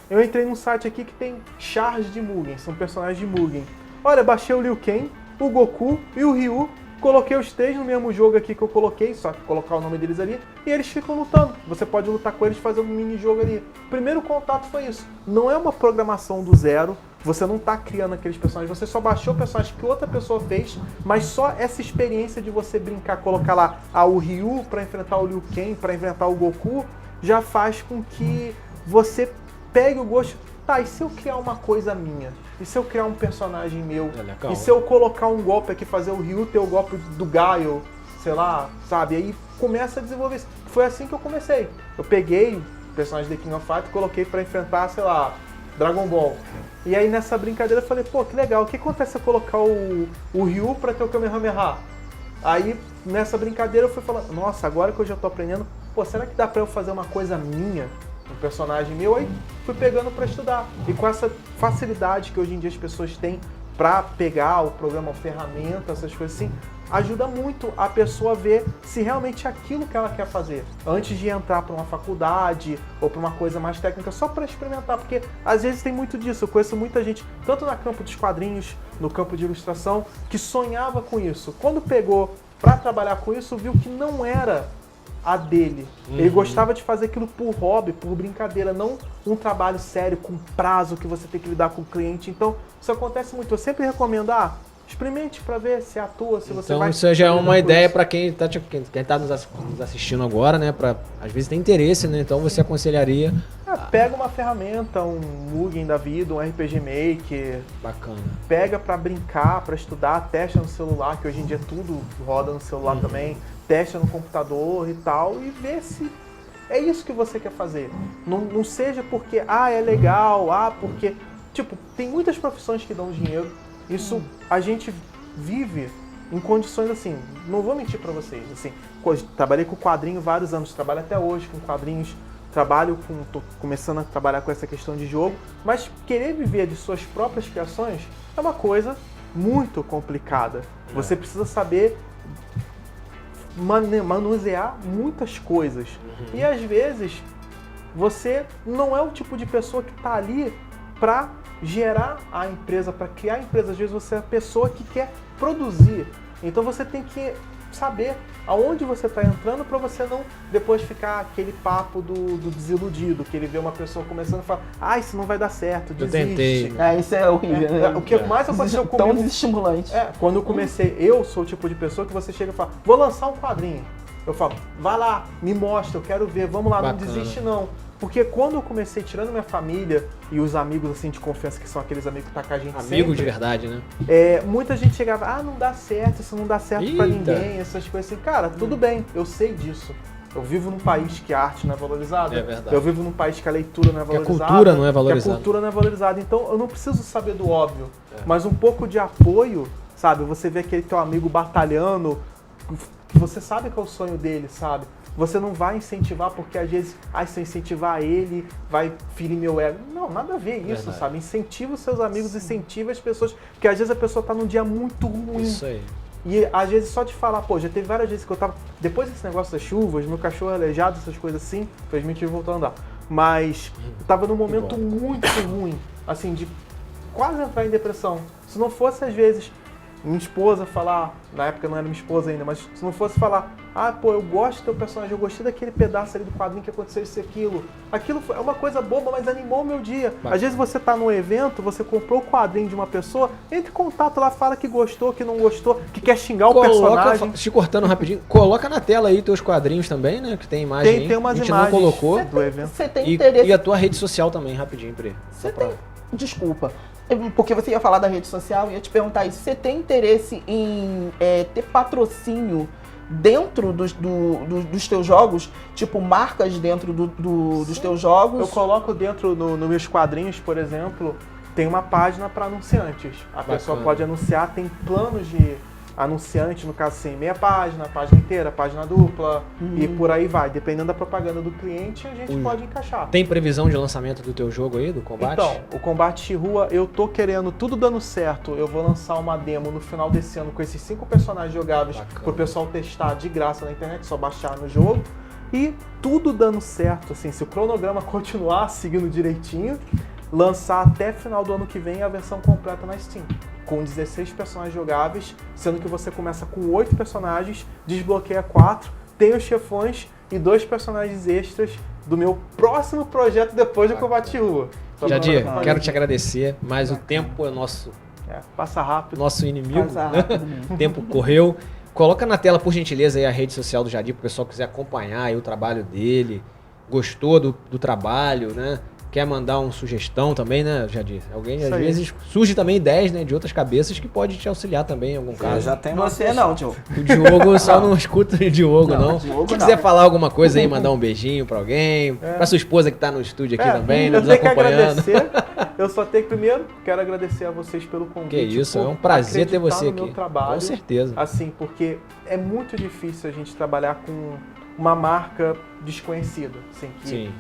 D: eu entrei num site aqui que tem chars de Mugen, são personagens de Mugen. Olha, baixei o Liu Kang, o Goku e o Ryu, coloquei os três no mesmo jogo aqui que eu coloquei, só que colocar o nome deles ali, e eles ficam lutando. Você pode lutar com eles e fazer um mini-jogo ali. O primeiro contato foi isso. Não é uma programação do zero, você não está criando aqueles personagens, você só baixou o personagem que outra pessoa fez, mas só essa experiência de você brincar, colocar lá o Ryu para enfrentar o Liu Kang, para enfrentar o Goku, já faz com que você pegue o gosto. E se eu criar uma coisa minha? E se eu criar um personagem meu? E se eu colocar um golpe aqui, fazer o Ryu ter o golpe do Gaio, sei lá, sabe? Aí começa a desenvolver isso. Foi assim que eu comecei. Eu peguei o personagem de King of Fighters e coloquei pra enfrentar, sei lá, Dragon Ball. E aí nessa brincadeira eu falei, que legal, o que acontece se eu colocar o Ryu pra ter o Kamehameha? Aí nessa brincadeira eu fui falando, nossa, agora que eu já tô aprendendo, será que dá pra eu fazer uma coisa minha? Um personagem meu, aí fui pegando para estudar. E com essa facilidade que hoje em dia as pessoas têm para pegar o programa, a ferramenta, essas coisas assim, ajuda muito a pessoa a ver se realmente é aquilo que ela quer fazer. Antes de entrar para uma faculdade ou para uma coisa mais técnica, só para experimentar, porque às vezes tem muito disso. Eu conheço muita gente, tanto no campo dos quadrinhos, no campo de ilustração, que sonhava com isso. Quando pegou para trabalhar com isso, viu que não era a dele. Ele gostava de fazer aquilo por hobby, por brincadeira, não um trabalho sério, com prazo que você tem que lidar com o cliente. Então, isso acontece muito. Eu sempre recomendo, experimente para ver se atua, se você vai...
B: Então, isso já é uma ideia para quem tá nos assistindo agora, né? Às vezes tem interesse, né? Então, você aconselharia...
D: Pega uma ferramenta, um Mugen da vida, um RPG Maker.
B: Bacana.
D: Pega para brincar, para estudar, testa no celular, que hoje em dia tudo roda no celular também. Testa no computador e tal, e vê se é isso que você quer fazer. Não seja porque, é legal, porque... tem muitas profissões que dão dinheiro. Isso a gente vive em condições assim, não vou mentir pra vocês, assim, trabalhei com quadrinho vários anos, trabalho até hoje com quadrinhos, tô começando a trabalhar com essa questão de jogo, mas querer viver de suas próprias criações é uma coisa muito complicada. Você precisa saber manusear muitas coisas. E às vezes você não é o tipo de pessoa que está ali para gerar a empresa, para criar a empresa. Às vezes você é a pessoa que quer produzir. Então você tem que saber aonde você está entrando para você não depois ficar aquele papo do desiludido, que ele vê uma pessoa começando a falar, isso não vai dar certo, desiste.
B: Eu tentei.
E: Isso é horrível, né?
D: O que mais aconteceu comigo...
E: Tão desestimulante.
D: Quando eu comecei, eu sou o tipo de pessoa que você chega e fala, vou lançar um quadrinho. Eu falo, vai lá, me mostra, eu quero ver, vamos lá,
B: Bacana.
D: não desiste não. Porque quando eu comecei tirando minha família e os amigos assim de confiança, que são aqueles amigos que tá com a gente
B: Amigo
D: sempre,
B: de verdade, né?
D: muita gente chegava, não dá certo, isso não dá certo pra
B: Eita.
D: ninguém, essas coisas assim. Cara, tudo bem, eu sei disso. Eu vivo num país que a arte não é valorizada.
B: É verdade.
D: Eu vivo num país que a leitura não é
B: Que a
D: valorizada.
B: cultura não é valorizada.
D: Que a cultura não é valorizada. Então eu não preciso saber do óbvio, mas um pouco de apoio, sabe? Você vê aquele teu amigo batalhando, que você sabe que é o sonho dele, sabe? Você não vai incentivar porque às vezes, se eu incentivar ele, vai ferir meu ego. Não, nada a ver isso,
B: Verdade.
D: sabe? Incentiva os seus amigos, incentiva as pessoas, porque às vezes a pessoa tá num dia muito ruim.
B: Isso aí.
D: E às vezes só de falar, já teve várias vezes que eu tava, depois desse negócio das chuvas, meu cachorro é aleijado, essas coisas assim, infelizmente ele voltou a andar. Mas eu tava num momento muito ruim, assim, de quase entrar em depressão. Se não fosse às vezes minha esposa falar, na época não era minha esposa ainda, mas se não fosse falar, eu gosto do teu personagem, eu gostei daquele pedaço ali do quadrinho que aconteceu isso e aquilo. Aquilo é uma coisa boba, mas animou o meu dia.
B: Bacana.
D: Às vezes você tá num evento, você comprou o quadrinho de uma pessoa, entre em contato lá, fala que gostou, que não gostou, que quer xingar o personagem.
B: Te cortando rapidinho, coloca na tela aí teus quadrinhos também, né? Que tem imagem aí.
D: Tem umas
B: a gente
D: imagens
B: não colocou.
D: do evento.
E: Você tem
B: E,
E: interesse...
B: e a tua rede social também, rapidinho, Pri.
E: Você tem... Desculpa. Porque você ia falar da rede social e ia te perguntar isso. Você tem interesse em ter patrocínio dentro dos teus jogos? Tipo, marcas dentro dos teus jogos?
D: Eu coloco dentro nos meus quadrinhos, por exemplo, tem uma página para anunciantes. A pessoa pode anunciar, tem planos de anunciante, no caso assim, meia página, página inteira, página dupla e por aí vai. Dependendo da propaganda do cliente, a gente pode encaixar.
B: Tem previsão de lançamento do teu jogo aí, do combate?
D: Então, o Combate de Rua, eu tô querendo, tudo dando certo, eu vou lançar uma demo no final desse ano com esses 5 personagens jogáveis pro pessoal testar de graça na internet, só baixar no jogo. E tudo dando certo, assim, se o cronograma continuar seguindo direitinho, lançar até final do ano que vem a versão completa na Steam. Com 16 personagens jogáveis, sendo que você começa com 8 personagens, desbloqueia 4, tem os chefões e 2 personagens extras do meu próximo projeto depois do Combate de Rua.
B: Jadir, quero te agradecer, mas o tempo é
D: passa rápido.
B: nosso inimigo.
E: Passa rápido mesmo.
B: O tempo correu. Coloca na tela, por gentileza, aí a rede social do Jadir, para o pessoal quiser acompanhar aí o trabalho dele. Gostou do trabalho, né? Quer mandar uma sugestão também, né, Jadir? Alguém,
D: Isso
B: às
D: aí.
B: vezes, surge também ideias, né, de outras cabeças que pode te auxiliar também em algum
C: Eu
B: caso.
C: já tenho uma
E: Você não, Diogo.
B: O Diogo só não escuta o Diogo, não.
E: Diogo
B: Se
E: não.
B: quiser falar alguma coisa aí, mandar um beijinho pra alguém, pra sua esposa que tá no estúdio aqui também,
D: eu
B: nos
D: tenho que
B: acompanhando.
D: agradecer. Eu só tenho que, primeiro, quero agradecer a vocês pelo convite.
B: Que isso,
D: por
B: é um prazer ter
D: acreditar
B: você
D: no
B: aqui.
D: meu trabalho.
B: Com certeza.
D: Assim, porque é muito difícil a gente trabalhar com uma marca desconhecida. Assim, que
B: Sim.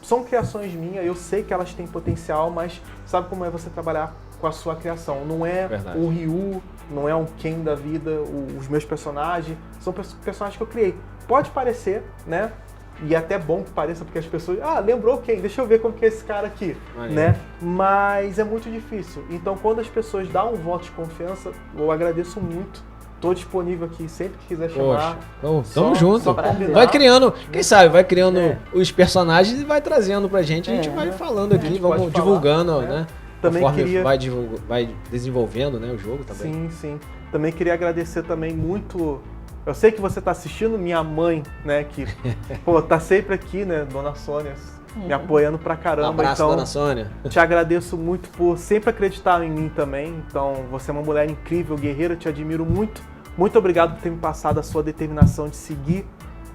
D: são criações minhas, eu sei que elas têm potencial, mas sabe como é você trabalhar com a sua criação? Não é
B: Verdade.
D: um Ryu, não é um Ken da vida, os meus personagens, são personagens que eu criei. Pode parecer, né? E é até bom que pareça, porque as pessoas... lembrou quem? Deixa eu ver como que é esse cara aqui,
B: Maneiro.
D: né? Mas é muito difícil. Então, quando as pessoas dão um voto de confiança, eu agradeço muito. Tô disponível aqui sempre que quiser chamar.
B: Poxa, tamo junto.
D: só combinar.
B: Vai criando, quem sabe, vai criando os personagens e vai trazendo pra gente. A gente vai falando aqui,
D: gente
B: vamos
D: pode
B: divulgando,
D: falar,
B: né?
D: Também
B: Conforme
D: queria-
B: vai desenvolvendo, né, o jogo também.
D: Sim, sim. Também queria agradecer também muito... Eu sei que você tá assistindo, minha mãe, né, que tá sempre aqui, né, Dona Sônia, me apoiando pra
B: Um
D: caramba.
B: abraço,
D: Então,
B: dona Sônia.
D: te agradeço muito por sempre acreditar em mim também. Então, você é uma mulher incrível, guerreira, te admiro muito. Muito obrigado por ter me passado a sua determinação de seguir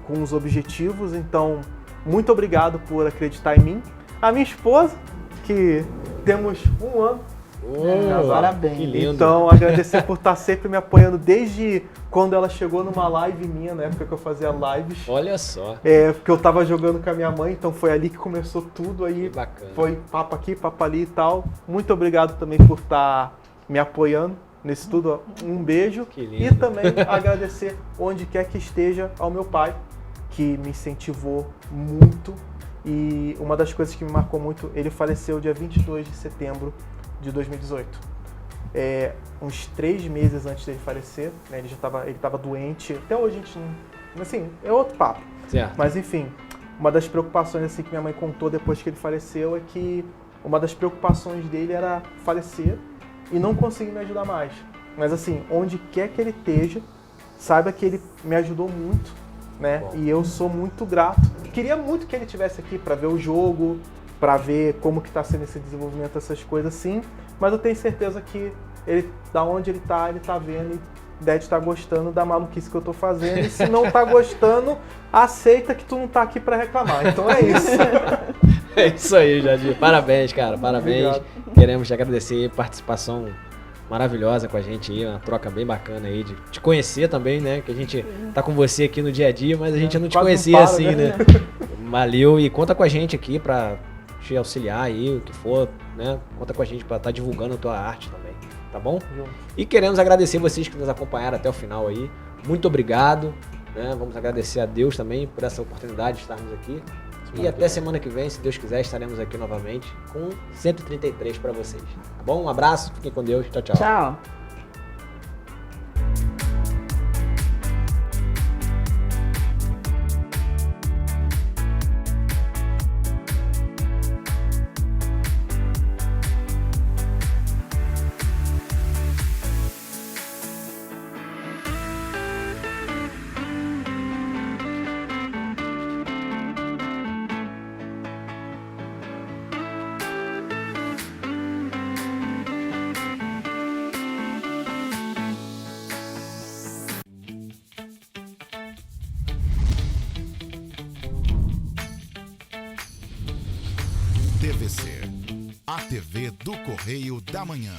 D: com os objetivos. Então, muito obrigado por acreditar em mim. A minha esposa, que temos 1 ano
E: Parabéns.
B: Que lindo.
D: Então, agradecer por estar sempre me apoiando desde quando ela chegou numa live minha, na época que eu fazia lives.
B: Olha só.
D: Porque eu tava jogando com a minha mãe, então foi ali que começou tudo aí.
B: Que bacana.
D: Foi papo aqui, papo ali e tal. Muito obrigado também por estar me apoiando nesse tudo. Um beijo.
B: Que lindo.
D: E também agradecer onde quer que esteja ao meu pai, que me incentivou muito. E uma das coisas que me marcou muito, ele faleceu dia 22 de setembro de 2018. Uns 3 meses antes dele falecer, né, ele tava doente. Até hoje a gente não... Assim, é outro papo.
B: Certo.
D: Mas enfim, uma das preocupações assim, que minha mãe contou depois que ele faleceu é que uma das preocupações dele era falecer e não conseguir me ajudar mais. Mas assim, onde quer que ele esteja, saiba que ele me ajudou muito, né?
B: Bom.
D: E eu sou muito grato. Queria muito que ele estivesse aqui para ver o jogo, para ver como que está sendo esse desenvolvimento, essas coisas assim. Mas eu tenho certeza que ele, da onde ele tá vendo e deve estar gostando da maluquice que eu tô fazendo. E se não tá gostando, aceita que tu não tá aqui para reclamar. Então é isso.
B: É isso aí, Jadir. Parabéns, cara. Parabéns.
D: Obrigado.
B: Queremos te agradecer. Participação maravilhosa com a gente aí. Uma troca bem bacana aí de te conhecer também, né? Que a gente tá com você aqui no dia a dia, mas a gente não te
D: Quase
B: conhecia
D: não para,
B: assim, né? Valeu. E conta com a gente aqui pra te auxiliar aí, o que for, né? Conta com a gente pra estar divulgando a tua arte também. Tá bom? E queremos agradecer vocês que nos acompanharam até o final aí. Muito obrigado. Né? Vamos agradecer a Deus também por essa oportunidade de estarmos aqui. E até semana que vem, se Deus quiser, estaremos aqui novamente com 133 para vocês. Tá bom? Um abraço, fiquem com Deus. Tchau, tchau.
E: Tchau.
A: TVC, a TV do Correio da Manhã.